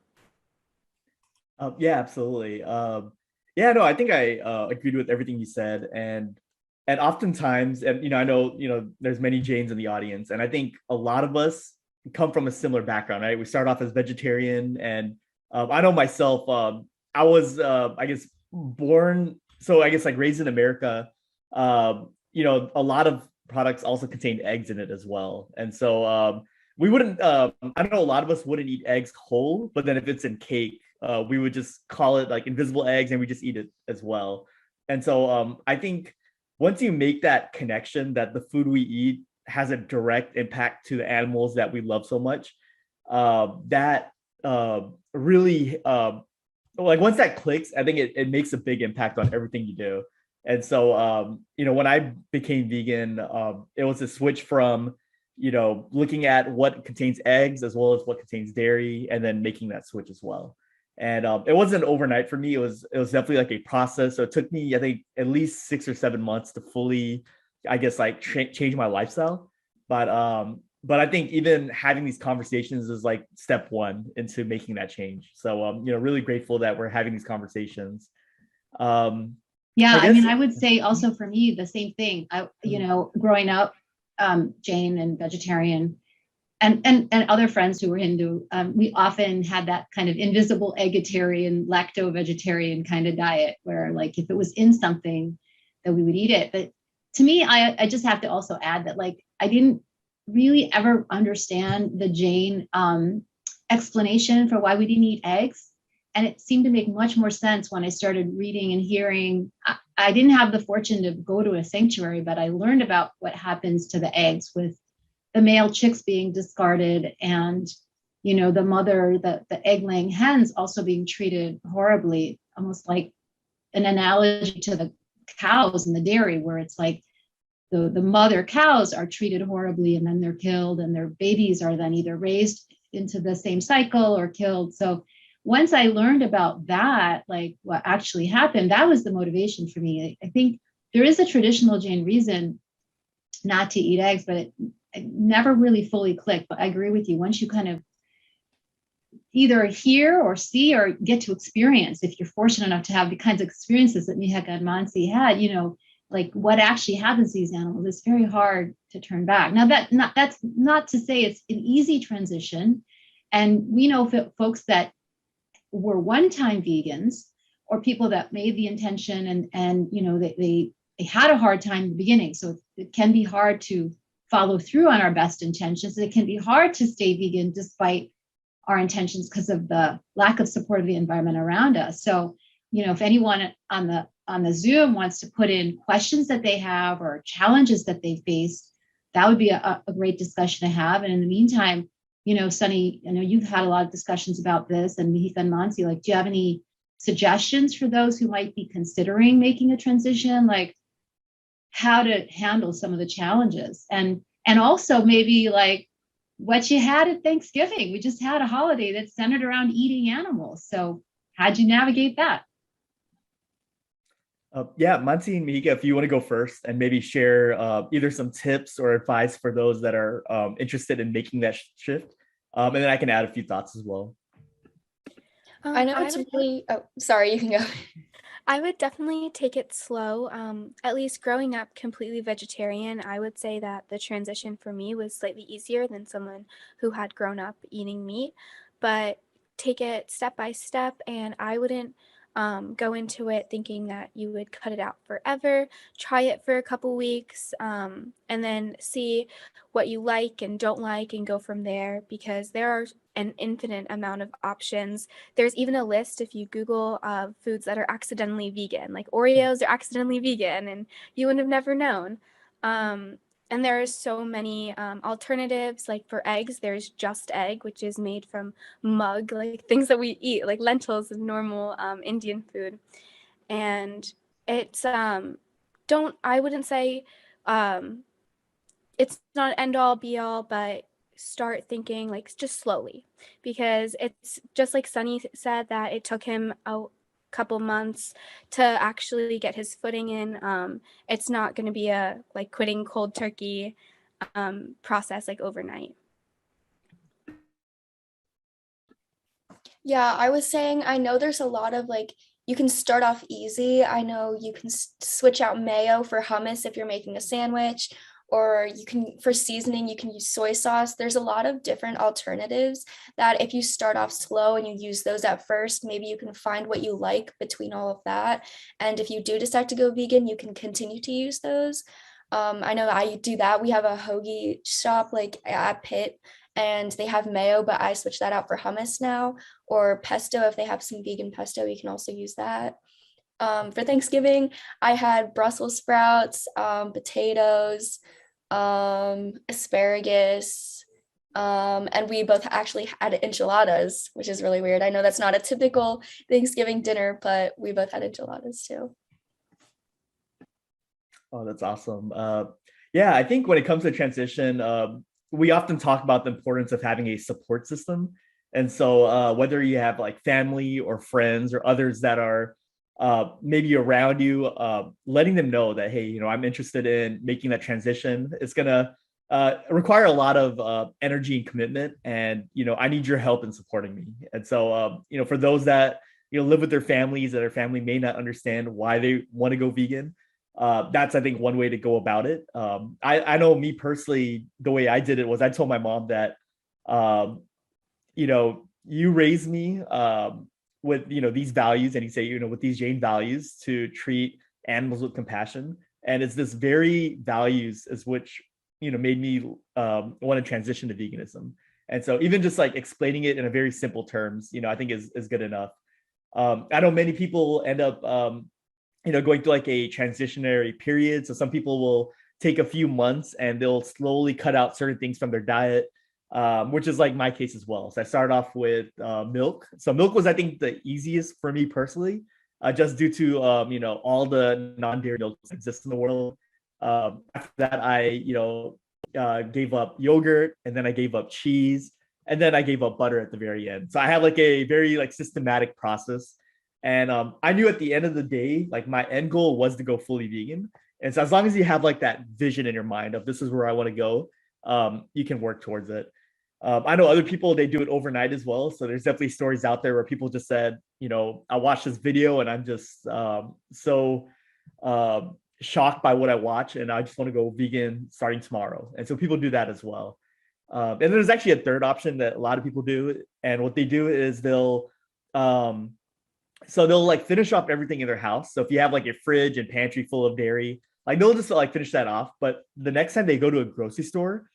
Yeah, absolutely. Yeah, no, I think I agreed with everything you said, and oftentimes, and I know there's many Jains in the audience, and I think a lot of us come from a similar background, right? We start off as vegetarian, and I know myself. I was, I guess, born, so I guess like raised in America. A lot of products also contain eggs in it as well, and so we wouldn't. I know a lot of us wouldn't eat eggs whole, but then if it's in cake, we would just call it like invisible eggs, and we just eat it as well. And so I think once you make that connection that the food we eat has a direct impact to the animals that we love so much, that really like once that clicks, I think it makes a big impact on everything you do. And so when I became vegan, it was a switch from looking at what contains eggs as well as what contains dairy, and then making that switch as well. And it wasn't overnight for me. It was definitely like a process. So it took me, I think, at least 6 or 7 months to fully, I guess, like change my lifestyle. But I think even having these conversations is like step one into making that change. So really grateful that we're having these conversations. Yeah, I mean, I would say also for me the same thing. Growing up Jain and vegetarian, and other friends who were Hindu, we often had that kind of invisible eggitarian, lacto-vegetarian kind of diet, where like if it was in something, that we would eat it. But to me, I just have to also add that like I didn't really ever understand the Jain explanation for why we didn't eat eggs. And it seemed to make much more sense when I started reading and hearing. I didn't have the fortune to go to a sanctuary, but I learned about what happens to the eggs with the male chicks being discarded, and the mother, the egg-laying hens also being treated horribly, almost like an analogy to the cows in the dairy, where it's like the mother cows are treated horribly and then they're killed, and their babies are then either raised into the same cycle or killed. So once I learned about that, like what actually happened, that was the motivation for me. I think there is a traditional Jain reason not to eat eggs, but it never really fully clicked. But I agree with you. Once you kind of either hear or see or get to experience, if you're fortunate enough to have the kinds of experiences that Mihika and Mansi had, like what actually happens to these animals, it's very hard to turn back. Now that's not to say it's an easy transition. And we know folks that were one-time vegans, or people that made the intention and they had a hard time in the beginning. So it can be hard to follow through on our best intentions. It can be hard to stay vegan despite our intentions because of the lack of support of the environment around us. So, if anyone on the on the Zoom wants to put in questions that they have or challenges that they face, that would be a great discussion to have. And in the meantime, Sunny, I know you've had a lot of discussions about this, and Mihika and Mansi, like, do you have any suggestions for those who might be considering making a transition, like how to handle some of the challenges, and also maybe like what you had at Thanksgiving? We just had a holiday that's centered around eating animals. So how'd you navigate that? Yeah, Mansi and Mihika, if you want to go first and maybe share either some tips or advice for those that are interested in making that shift. And then I can add a few thoughts as well. I know it's really, oh, sorry, you can go. I would definitely take it slow. At least growing up completely vegetarian, I would say that the transition for me was slightly easier than someone who had grown up eating meat. But take it step by step, and I wouldn't go into it thinking that you would cut it out forever. Try it for a couple weeks, and then see what you like and don't like and go from there, because there are an infinite amount of options. There's even a list if you Google foods that are accidentally vegan, like Oreos are accidentally vegan and you would have never known. And there are so many alternatives. Like for eggs, there's Just Egg, which is made from mug, like things that we eat, like lentils and normal Indian food. And it's I wouldn't say it's not an end all be all, but start thinking like just slowly, because it's just like Sunny said that it took him a couple months to actually get his footing in. It's not going to be a like quitting cold turkey process like overnight. Yeah, I was saying, I know there's a lot of like, you can start off easy. I know you can switch out mayo for hummus if you're making a sandwich, or you can, for seasoning, you can use soy sauce. There's a lot of different alternatives that if you start off slow and you use those at first, maybe you can find what you like between all of that. And if you do decide to go vegan, you can continue to use those. I know I do that. We have a hoagie shop like at Pitt, and they have mayo, but I switch that out for hummus now, or pesto. If they have some vegan pesto, you can also use that. For Thanksgiving, I had Brussels sprouts, potatoes, asparagus, and we both actually had enchiladas, which is really weird. I know that's not a typical Thanksgiving dinner, but we both had enchiladas too. Oh, that's awesome. Yeah, I think when it comes to transition, we often talk about the importance of having a support system. And so whether you have like family or friends or others that are maybe around you, letting them know that, hey, I'm interested in making that transition. It's going to require a lot of energy and commitment. And, I need your help in supporting me. And so, for those that, live with their families, that their family may not understand why they want to go vegan, that's, I think, one way to go about it. I know me personally, the way I did it was I told my mom that, you raised me with, these values, and you say, with these Jain values to treat animals with compassion. And it's this very values is which, made me want to transition to veganism. And so even just like explaining it in a very simple terms, I think is good enough. I know many people end up, going through like a transitionary period. So some people will take a few months and they'll slowly cut out certain things from their diet, which is like my case as well. So I started off with milk. So milk was, I think, the easiest for me personally, just due to, all the non-dairy milks that exist in the world. After that, I, gave up yogurt, and then I gave up cheese, and then I gave up butter at the very end. So I have like a very like systematic process. And I knew at the end of the day, like my end goal was to go fully vegan. And so as long as you have like that vision in your mind of this is where I want to go, you can work towards it. I know other people, they do it overnight as well. So there's definitely stories out there where people just said, I watched this video and I'm just so shocked by what I watch, and I just want to go vegan starting tomorrow. And so people do that as well. And there's actually a third option that a lot of people do. And what they do is they'll like finish off everything in their house. So if you have like your fridge and pantry full of dairy, like they'll just like finish that off. But the next time they go to a grocery store,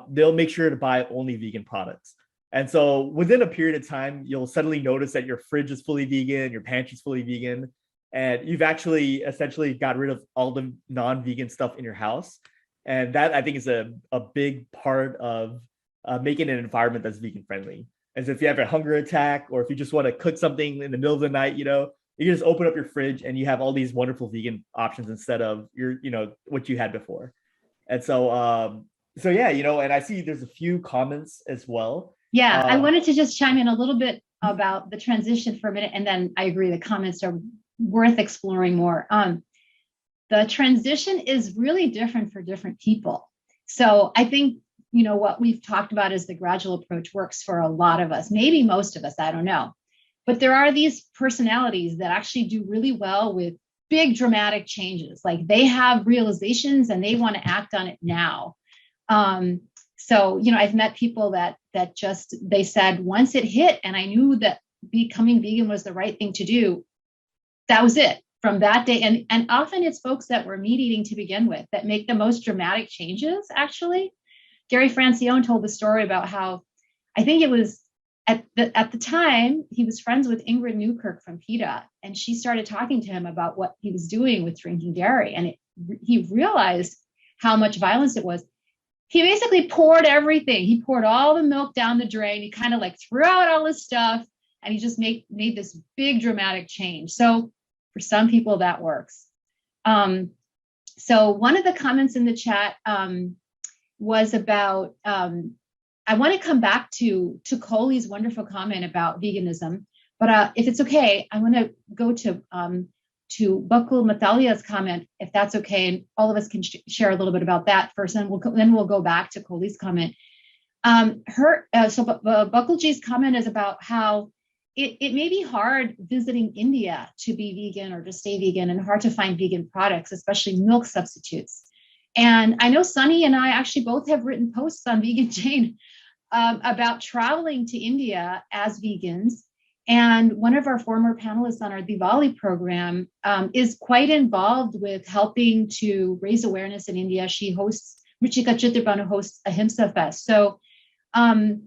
they'll make sure to buy only vegan products. And so within a period of time, you'll suddenly notice that your fridge is fully vegan, your pantry is fully vegan. and you've actually essentially got rid of all the non-vegan stuff in your house. And that, I think, is a big part of making an environment that's vegan friendly. As if you have a hunger attack, or if you just want to cook something in the middle of the night, you can just open up your fridge and you have all these wonderful vegan options instead of what you had before. And so, yeah, and I see there's a few comments as well. Yeah, I wanted to just chime in a little bit about the transition for a minute, and then I agree the comments are worth exploring more. The transition is really different for different people. So I think, what we've talked about is the gradual approach works for a lot of us, maybe most of us, I don't know. But there are these personalities that actually do really well with big dramatic changes. Like they have realizations and they want to act on it now. So, I've met people that just, they said, once it hit and I knew that becoming vegan was the right thing to do, that was it from that day. And often it's folks that were meat eating to begin with that make the most dramatic changes, actually. Gary Francione told the story about how, I think it was at the time, he was friends with Ingrid Newkirk from PETA, and she started talking to him about what he was doing with drinking dairy. And he realized how much violence it was. He basically poured everything. He poured all the milk down the drain. He kind of like threw out all his stuff, and he just made this big dramatic change. So for some people that works. So one of the comments in the chat was about, I want to come back to Coley's wonderful comment about veganism, but if it's okay, I want to go to Bakul Matalia's comment, if that's okay, and all of us can share a little bit about that first, and then we'll go back to Coley's comment. Bakulji's comment is about how it may be hard visiting India to be vegan or to stay vegan, and hard to find vegan products, especially milk substitutes. And I know Sunny and I actually both have written posts on Vegan Jain about traveling to India as vegans. And one of our former panelists on our Diwali program is quite involved with helping to raise awareness in India. She hosts, Mihika Chitrabanu hosts Ahimsa Fest. So, maybe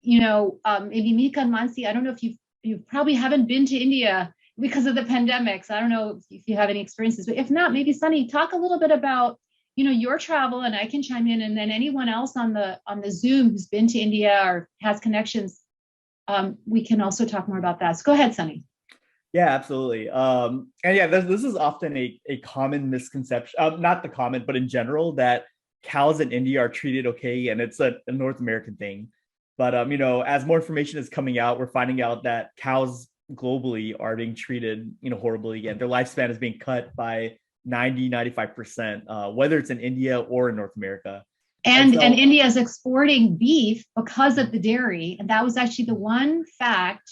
Mihika and Mansi, I don't know if you probably haven't been to India because of the pandemic. So I don't know if you have any experiences, but if not, maybe Sunny, talk a little bit about your travel, and I can chime in, and then anyone else on the Zoom who's been to India or has connections, we can also talk more about that. So go ahead, Sunny. Yeah, absolutely. And yeah, this is often a common misconception, not the common, but in general, that cows in India are treated okay, and it's a North American thing. But as more information is coming out, we're finding out that cows globally are being treated horribly, and their lifespan is being cut by 90-95%, whether it's in India or in North America. And India is exporting beef because of the dairy. And that was actually the one fact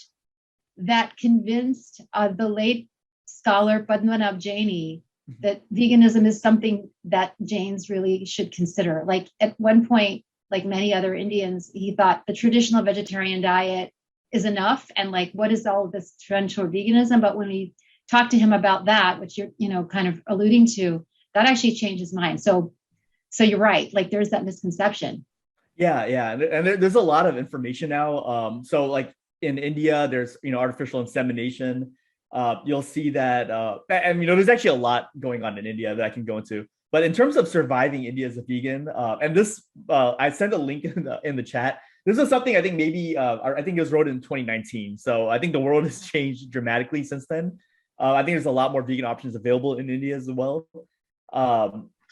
that convinced the late scholar Padmanabh Jaini that veganism is something that Jains really should consider. Like at one point, like many other Indians, he thought the traditional vegetarian diet is enough. And like, what is all of this trend toward veganism? But when we talk to him about that, which you're kind of alluding to, that actually changed his mind. So you're right, like there's that misconception. Yeah, and there's a lot of information now. So like in India, there's artificial insemination. You'll see that, and there's actually a lot going on in India that I can go into. But in terms of surviving India as a vegan, and this I sent a link in the chat. This is something I think maybe I think it was wrote in 2019. So I think the world has changed dramatically since then. I think there's a lot more vegan options available in India as well.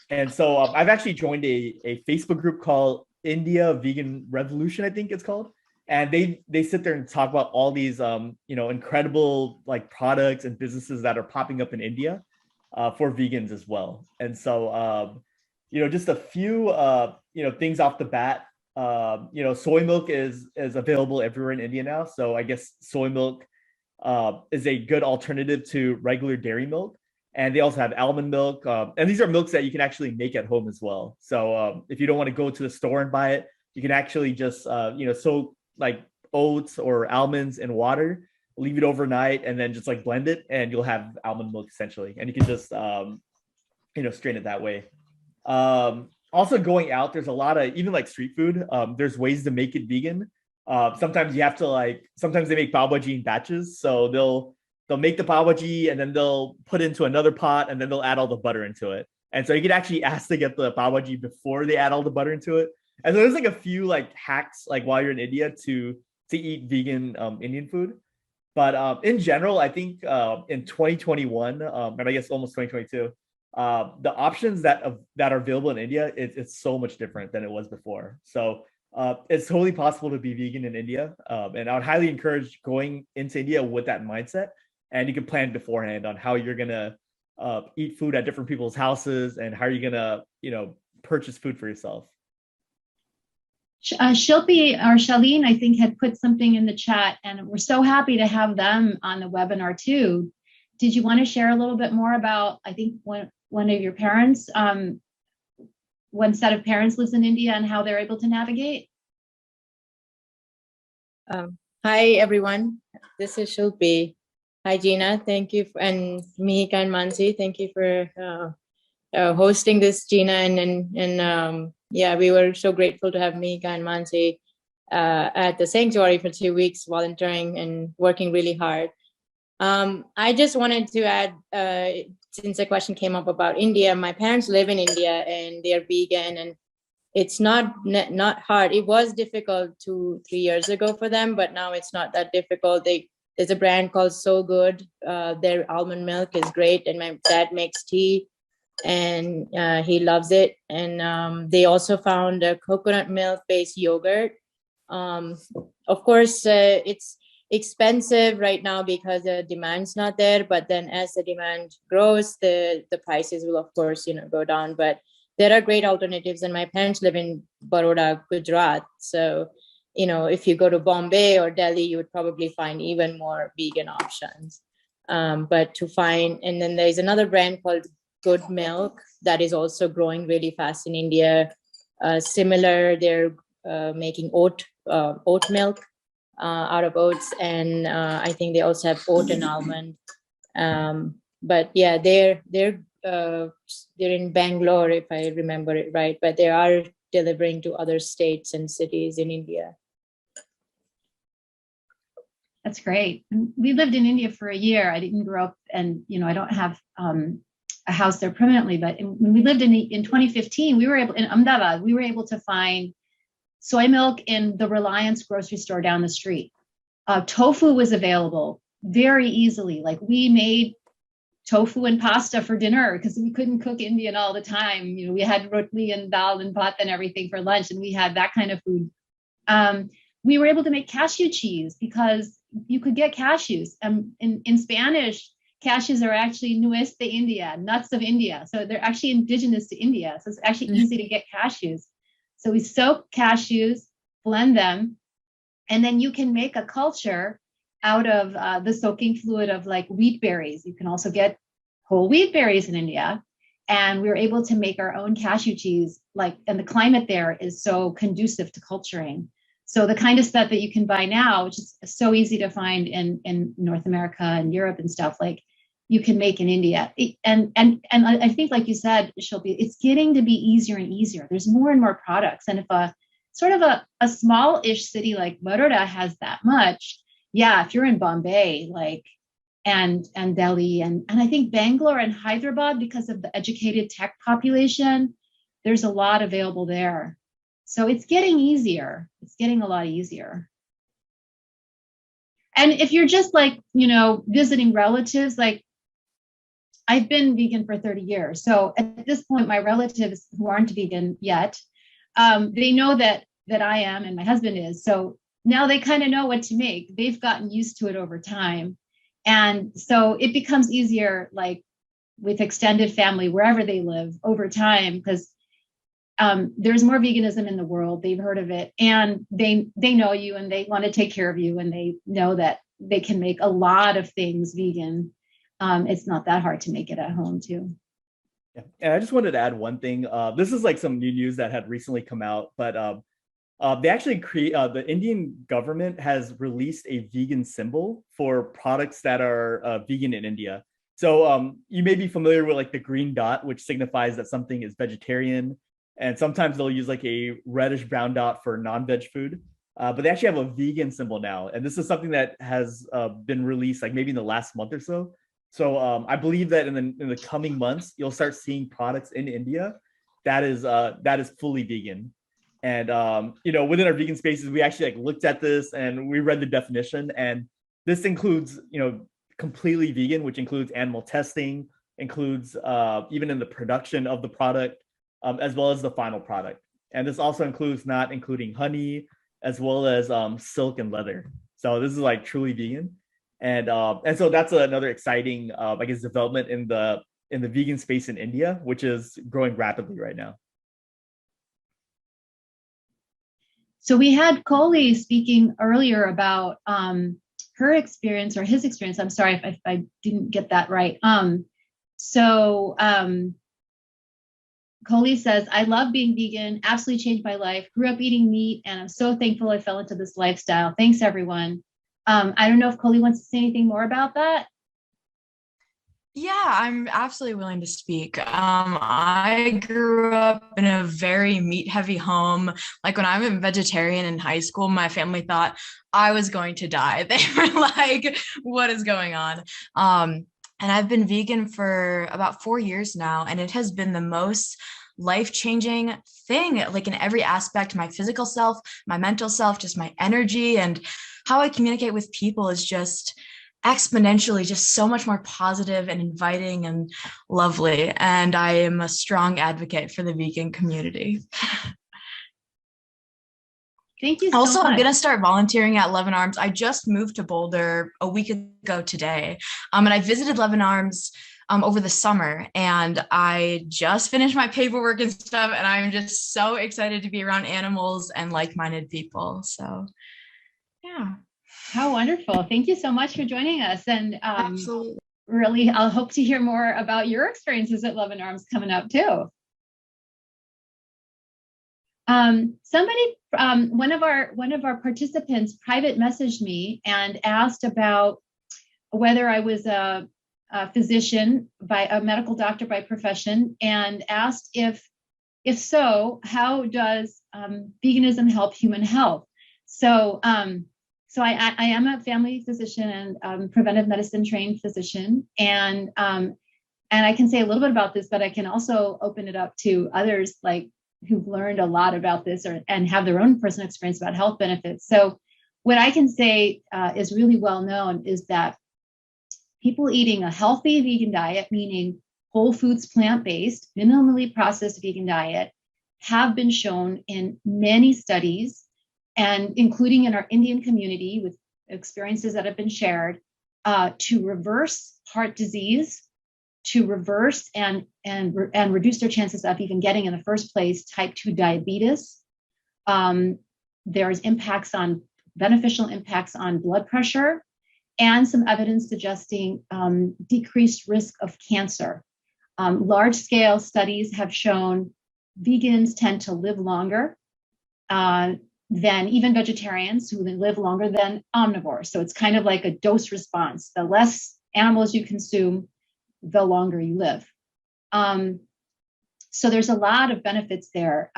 And so I've actually joined a Facebook group called India Vegan Revolution, I think it's called. And they sit there and talk about all these, incredible like products and businesses that are popping up in India for vegans as well. And so, just a few, things off the bat. Soy milk is available everywhere in India now. So I guess soy milk is a good alternative to regular dairy milk. And they also have almond milk. And these are milks that you can actually make at home as well. So if you don't want to go to the store and buy it, you can actually just, soak like oats or almonds in water, leave it overnight, and then just like blend it, and you'll have almond milk essentially. And you can just, strain it that way. Also going out, there's a lot of, even like street food, there's ways to make it vegan. Sometimes you have to sometimes they make pav bhaji in batches. So they'll they'll make the pav bhaji and then they'll put it into another pot and then they'll add all the butter into it. And so you can actually ask to get the pav bhaji before they add all the butter into it. And so there's like a few like hacks like while you're in India to eat vegan Indian food. But in general, I think in 2021 and I guess almost 2022, the options that are available in India, it's so much different than it was before. So it's totally possible to be vegan in India, and I would highly encourage going into India with that mindset. And you can plan beforehand on how you're gonna eat food at different people's houses and how you're gonna purchase food for yourself. Shilpi or Shaleen, I think, had put something in the chat, and we're so happy to have them on the webinar too. Did you want to share a little bit more about, I think one of your parents, one set of parents lives in India and how they're able to navigate? Hi, everyone. This is Shilpi. Hi, Gina. Thank you. And Mihika and Mansi, thank you for hosting this, Gina. And yeah, we were so grateful to have Mihika and Mansi at the sanctuary for 2 weeks, volunteering and working really hard. I just wanted to add, since the question came up about India, my parents live in India and they're vegan, and it's not hard. It was difficult 2-3 years ago for them, but now it's not that difficult. There's a brand called So Good. Their almond milk is great, and my dad makes tea, and he loves it. And they also found a coconut milk-based yogurt. Of course, it's expensive right now because the demand's not there, but then as the demand grows, the prices will of course go down. But there are great alternatives, and my parents live in Baroda, Gujarat. So if you go to Bombay or Delhi, you would probably find even more vegan options. But to find, and then there's another brand called Good Milk that is also growing really fast in India. Similar, they're making oat milk out of oats, and I think they also have oat and almond. But yeah, they're in Bangalore, if I remember it right, but they are delivering to other states and cities in India. That's great. We lived in India for a year. I didn't grow up, and I don't have a house there permanently, but when we lived in 2015, we were able, in Ahmedabad, we were able to find soy milk in the Reliance grocery store down the street. Tofu was available very easily. Like, we made tofu and pasta for dinner because we couldn't cook Indian all the time. We had roti and dal and bhat and everything for lunch, and we had that kind of food. We were able to make cashew cheese because you could get cashews. In Spanish, cashews are actually nuez de India, nuts of India. So they're actually indigenous to India. So it's actually easy to get cashews. So we soak cashews, blend them, and then you can make a culture out of the soaking fluid of like wheat berries. You can also get whole wheat berries in India. And we were able to make our own cashew cheese, and the climate there is so conducive to culturing. So the kind of stuff that you can buy now, which is so easy to find in North America and Europe and stuff, like, you can make in India. And I think, like you said, Shilpi, it's getting to be easier and easier. There's more and more products. And if a small-ish city like Baroda has that much, yeah, if you're in Bombay, and Delhi, and I think Bangalore and Hyderabad, because of the educated tech population, there's a lot available there. So it's getting easier. It's getting a lot easier. And if you're just visiting relatives, I've been vegan for 30 years. So at this point, my relatives who aren't vegan yet, they know that I am and my husband is. So now they kind of know what to make. They've gotten used to it over time. And so it becomes easier, with extended family, wherever they live, over time, because there's more veganism in the world. They've heard of it, and they know you, and they want to take care of you, and they know that they can make a lot of things vegan. It's not that hard to make it at home too. Yeah. And I just wanted to add one thing. This is some new news that had recently come out, but they actually the Indian government has released a vegan symbol for products that are vegan in India. So you may be familiar with the green dot, which signifies that something is vegetarian. And sometimes they'll use a reddish brown dot for non-veg food. but they actually have a vegan symbol now. And this is something that has been released like maybe in the last month or so. So I believe that in the coming months, you'll start seeing products in India that is fully vegan. And within our vegan spaces, we actually like looked at this and we read the definition. And this includes, completely vegan, which includes animal testing, includes even in the production of the product, as well as the final product. And this also includes not including honey, as well as silk and leather. So this is like truly vegan. And so that's another exciting, development in the vegan space in India, which is growing rapidly right now. So we had Coley speaking earlier about her experience or his experience. I'm sorry if I didn't get that right. Coley says, I love being vegan, absolutely changed my life, grew up eating meat, and I'm so thankful I fell into this lifestyle. Thanks, everyone. I don't know if Coley wants to say anything more about that. Yeah, I'm absolutely willing to speak. I grew up in a very meat-heavy home. Like when I was a vegetarian in high school, my family thought I was going to die. They were like, what is going on? And I've been vegan for about 4 years now, and it has been the most life-changing thing, like in every aspect, my physical self, my mental self, just my energy, and how I communicate with people is just exponentially just so much more positive and inviting and lovely. And I am a strong advocate for the vegan community. Thank you so also, much. I'm going to start volunteering at Luvin Arms. I just moved to Boulder a week ago today. And I visited Luvin Arms over the summer, and I just finished my paperwork and stuff. And I'm just so excited to be around animals and like-minded people. So, yeah. How wonderful. Thank you so much for joining us. And Absolutely. Really, I'll hope to hear more about your experiences at Luvin Arms coming up too. One of our participants private messaged me and asked about whether I was a physician, by a medical doctor by profession, and asked if so, how does veganism help human health? So I am a family physician and preventive medicine trained physician, and I can say a little bit about this, but I can also open it up to others like who've learned a lot about this and have their own personal experience about health benefits. So what I can say is really well known is that people eating a healthy vegan diet, meaning whole foods, plant-based, minimally processed vegan diet, have been shown in many studies, and including in our Indian community with experiences that have been shared, to reverse heart disease, to reverse and reduce their chances of even getting in the first place type 2 diabetes. There's beneficial impacts on blood pressure, and some evidence suggesting decreased risk of cancer. Large-scale studies have shown vegans tend to live longer than even vegetarians, who live longer than omnivores. So it's kind of like a dose response. The less animals you consume, the longer you live. So there's a lot of benefits there.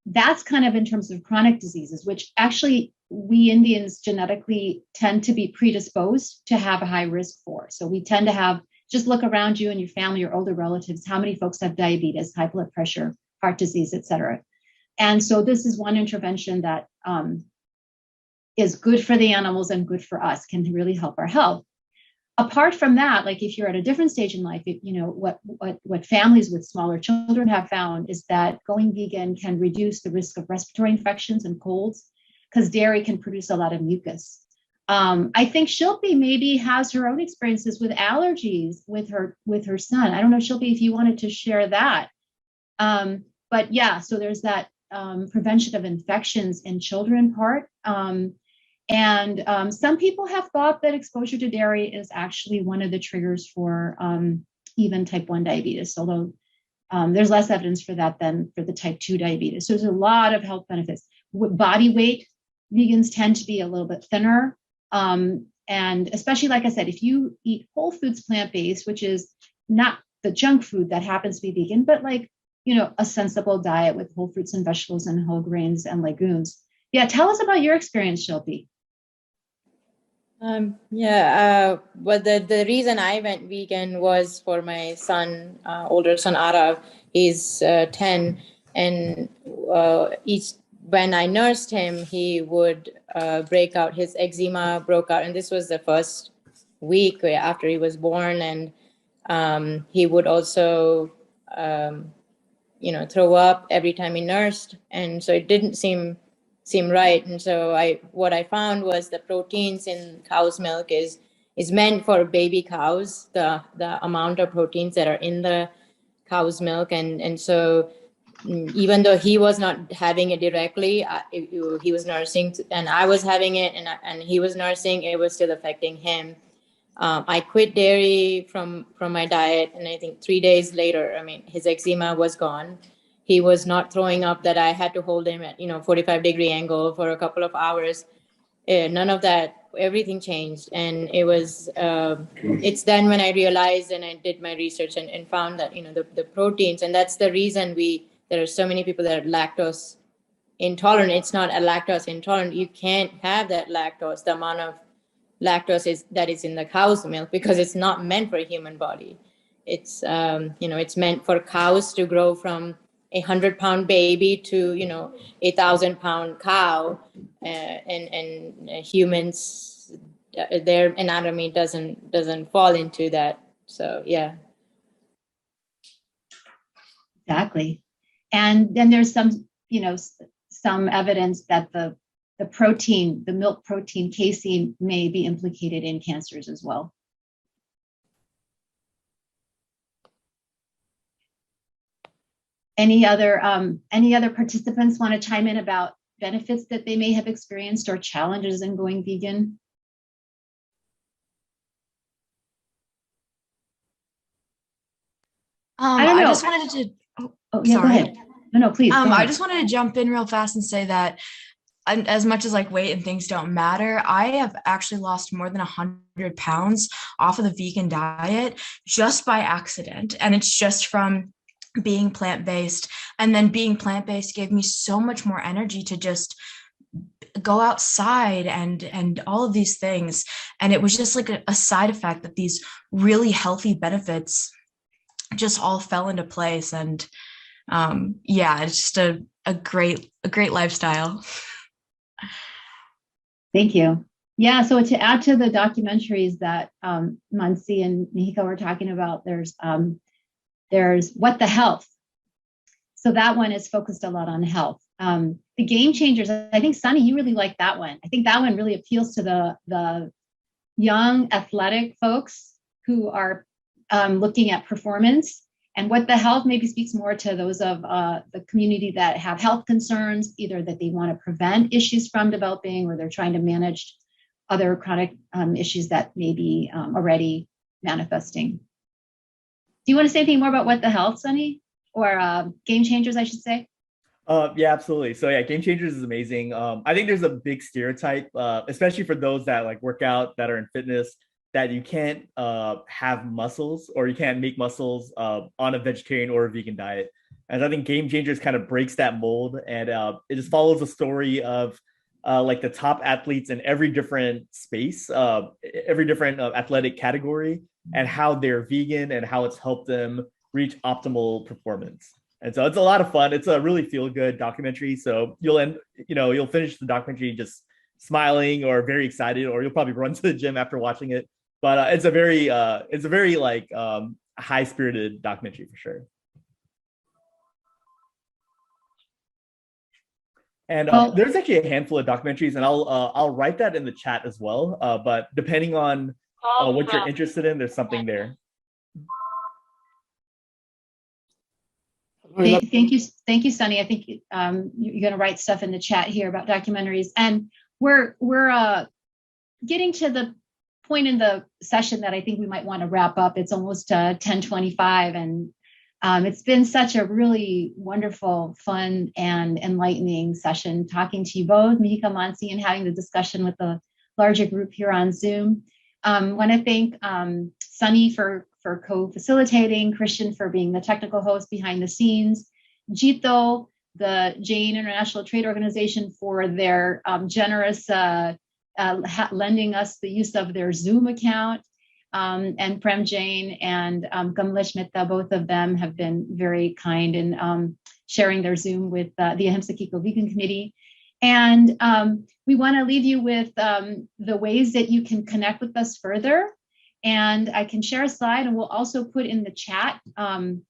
That's kind of in terms of chronic diseases, which actually we Indians genetically tend to be predisposed to have a high risk for. So we tend to have, just look around you and your family or older relatives, how many folks have diabetes, high blood pressure, heart disease, et cetera. And so this is one intervention that is good for the animals and good for us, can really help our health. Apart from that, like if you're at a different stage in life, what families with smaller children have found is that going vegan can reduce the risk of respiratory infections and colds, because dairy can produce a lot of mucus. I think Shilpi maybe has her own experiences with allergies with her son. I don't know, Shilpi, if you wanted to share that. But yeah, so there's that prevention of infections in children part. And some people have thought that exposure to dairy is actually one of the triggers for even type 1 diabetes, although there's less evidence for that than for the type 2 diabetes. So there's a lot of health benefits. With body weight, vegans tend to be a little bit thinner. And especially, like I said, if you eat whole foods plant-based, which is not the junk food that happens to be vegan, but like, a sensible diet with whole fruits and vegetables and whole grains and legumes, Yeah, tell us about your experience, Shilpi. But the reason I went vegan was for my son, older son Arav. He's 10, and when I nursed him, he would break out. His eczema broke out, and this was the first week after he was born, and he would also, throw up every time he nursed, and so it didn't seem right. And so what I found was the proteins in cow's milk is meant for baby cows, the amount of proteins that are in the cow's milk. And so even though he was not having it directly, he was nursing, and I was having it, and he was nursing, it was still affecting him. I quit dairy from my diet, and I think 3 days later, his eczema was gone. He was not throwing up that I had to hold him at 45-degree angle for a couple of hours. None of that. Everything changed, and it was. It's then when I realized, and I did my research and found that the proteins, and that's the reason there are so many people that are lactose intolerant. It's not a lactose intolerant. You can't have that lactose, the amount of lactose that is in the cow's milk, because it's not meant for a human body. It's it's meant for cows to grow from 100-pound baby to 1,000-pound cow, and humans, their anatomy doesn't fall into that. So yeah. Exactly. And then there's some evidence that the milk protein casein may be implicated in cancers as well. Any other participants want to chime in about benefits that they may have experienced or challenges in going vegan? I just wanted to. Yeah, sorry. go ahead. No, please. I just wanted to jump in real fast and say that, as much as like weight and things don't matter, I have actually lost more than 100 pounds off of the vegan diet just by accident, and it's just from being plant-based. And then being plant-based gave me so much more energy to just go outside and all of these things. And it was just like a side effect that these really healthy benefits just all fell into place. And it's just a great lifestyle. Thank you. Yeah, so to add to the documentaries that Mansi and Mihika were talking about, there's What the Health. So that one is focused a lot on health. The Game Changers, I think, Sunny, you really like that one. I think that one really appeals to the young athletic folks who are looking at performance. And What the Health maybe speaks more to those of the community that have health concerns, either that they want to prevent issues from developing, or they're trying to manage other chronic issues that may be already manifesting. Do you want to say anything more about What the Health, Sunny? Or Game Changers, I should say? Yeah, absolutely. So yeah, Game Changers is amazing. I think there's a big stereotype, especially for those that like work out, that are in fitness, that you can't have muscles, or you can't make muscles on a vegetarian or a vegan diet. And I think Game Changers kind of breaks that mold, and it just follows the story of like the top athletes in every different space, every different athletic category, and how they're vegan and how it's helped them reach optimal performance. And so it's a lot of fun. It's a really feel-good documentary. So you'll finish the documentary just smiling or very excited, or you'll probably run to the gym after watching it. But it's a very like high-spirited documentary for sure. And there's actually a handful of documentaries, and I'll write that in the chat as well. But depending on what you're interested in, there's something there. Thank you, Sunny. I think you're going to write stuff in the chat here about documentaries, and we're getting to the point in the session that I think we might want to wrap up. It's almost 10:25, and it's been such a really wonderful, fun, and enlightening session talking to you both, Mihika, Mansi, and having the discussion with the larger group here on Zoom. I want to thank Sunny for co-facilitating, Christian for being the technical host behind the scenes, Jito, the Jain International Trade Organization for their generous lending us the use of their Zoom account. And Prem Jain and Kamlesh Mehta, both of them have been very kind in sharing their Zoom with the Ahimsa Eco Vegan Committee. And we want to leave you with the ways that you can connect with us further. And I can share a slide, and we'll also put in the chat the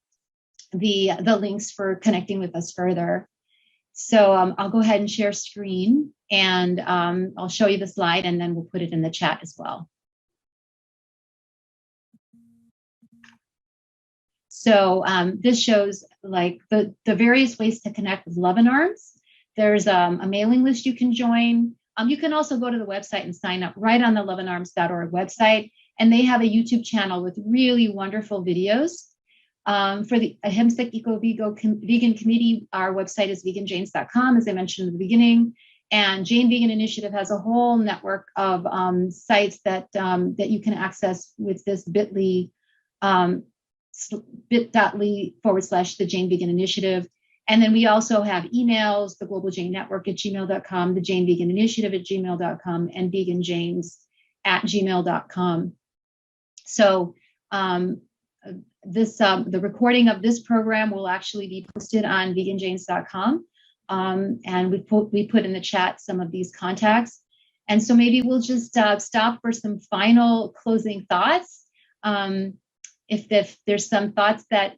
links for connecting with us further. So I'll go ahead and share screen, and I'll show you the slide, and then we'll put it in the chat as well. So this shows like the various ways to connect with Luvin Arms. There's a mailing list you can join. You can also go to the website and sign up right on the luvinarms.org website. And they have a YouTube channel with really wonderful videos. For the Ahimsa Eco Vegan Committee, our website is veganjains.com, as I mentioned in the beginning. And Jain Vegan Initiative has a whole network of sites that you can access with this bit.ly /the Jain Vegan Initiative. And then we also have emails, the Global Jain Network at gmail.com, the Jain Vegan Initiative at gmail.com, and veganjains@gmail.com. So the recording of this program will actually be posted on veganjains.com. And we put in the chat some of these contacts. And so maybe we'll just stop for some final closing thoughts. If there's some thoughts that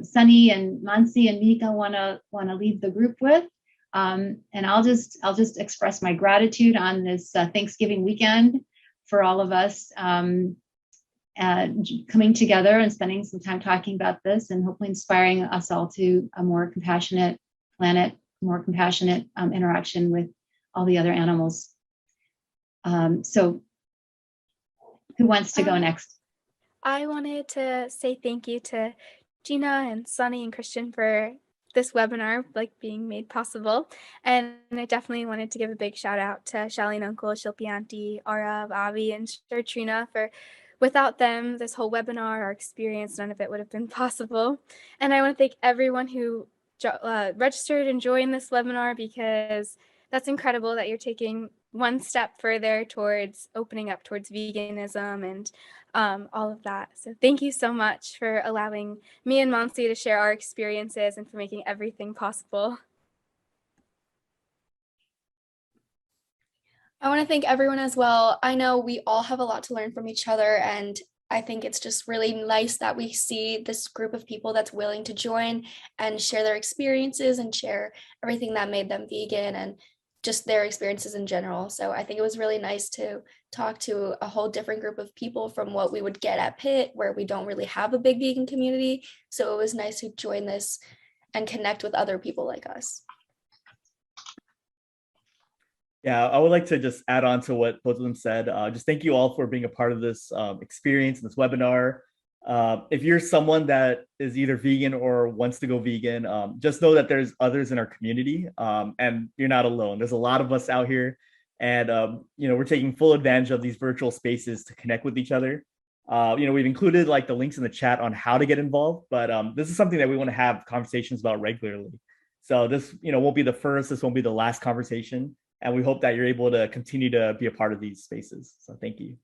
Sunny and Mansi and Mihika want to leave the group with, and I'll just express my gratitude on this Thanksgiving weekend for all of us coming together and spending some time talking about this, and hopefully inspiring us all to a more compassionate planet, more compassionate interaction with all the other animals. So who wants to go next? I wanted to say thank you to Gina and Sunny and Christian for this webinar being made possible. And I definitely wanted to give a big shout out to Shelly and Uncle, Shilpi Auntie, Arav, Avi, and Trina for without them, this whole webinar, our experience, none of it would have been possible. And I want to thank everyone who registered and joined this webinar, because that's incredible that you're taking one step further towards opening up towards veganism and all of that. So thank you so much for allowing me and Mansi to share our experiences and for making everything possible. I want to thank everyone as well. I know we all have a lot to learn from each other, and I think it's just really nice that we see this group of people that's willing to join and share their experiences and share everything that made them vegan and just their experiences in general. So I think it was really nice to talk to a whole different group of people from what we would get at Pitt, where we don't really have a big vegan community. So it was nice to join this and connect with other people like us. Yeah, I would like to just add on to what both of them said. Just thank you all for being a part of this experience and this webinar. If you're someone that is either vegan or wants to go vegan, just know that there's others in our community, and you're not alone. There's a lot of us out here, and we're taking full advantage of these virtual spaces to connect with each other. We've included the links in the chat on how to get involved, but this is something that we want to have conversations about regularly. So this won't be the first, this won't be the last conversation, and we hope that you're able to continue to be a part of these spaces. So thank you.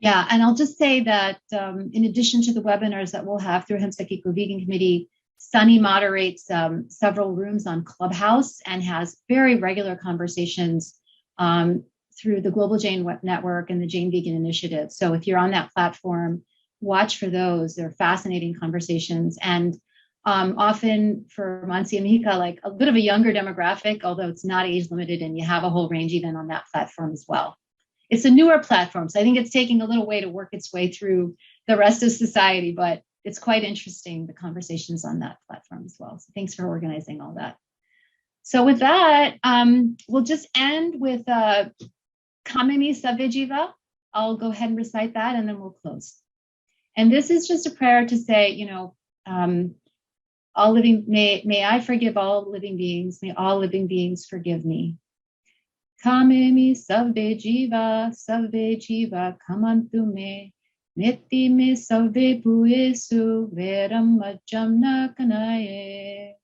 Yeah, and I'll just say that in addition to the webinars that we'll have through Ahimsa Eco Vegan Committee, Sunny moderates several rooms on Clubhouse and has very regular conversations through the Global Jain Network and the Jain Vegan Initiative. So if you're on that platform, watch for those. They're fascinating conversations. And often for Mansi and Mihika, a bit of a younger demographic, although it's not age limited, and you have a whole range even on that platform as well. It's a newer platform, so I think it's taking a little way to work its way through the rest of society, but it's quite interesting, the conversations on that platform as well. So thanks for organizing all that. So with that, we'll just end with Kamini Savejiva. I'll go ahead and recite that, and then we'll close. And this is just a prayer to say, all living, may I forgive all living beings. May all living beings forgive me. Kamemi savve jiva kamantu me. Neti me savve puesu veram majamna kanaye.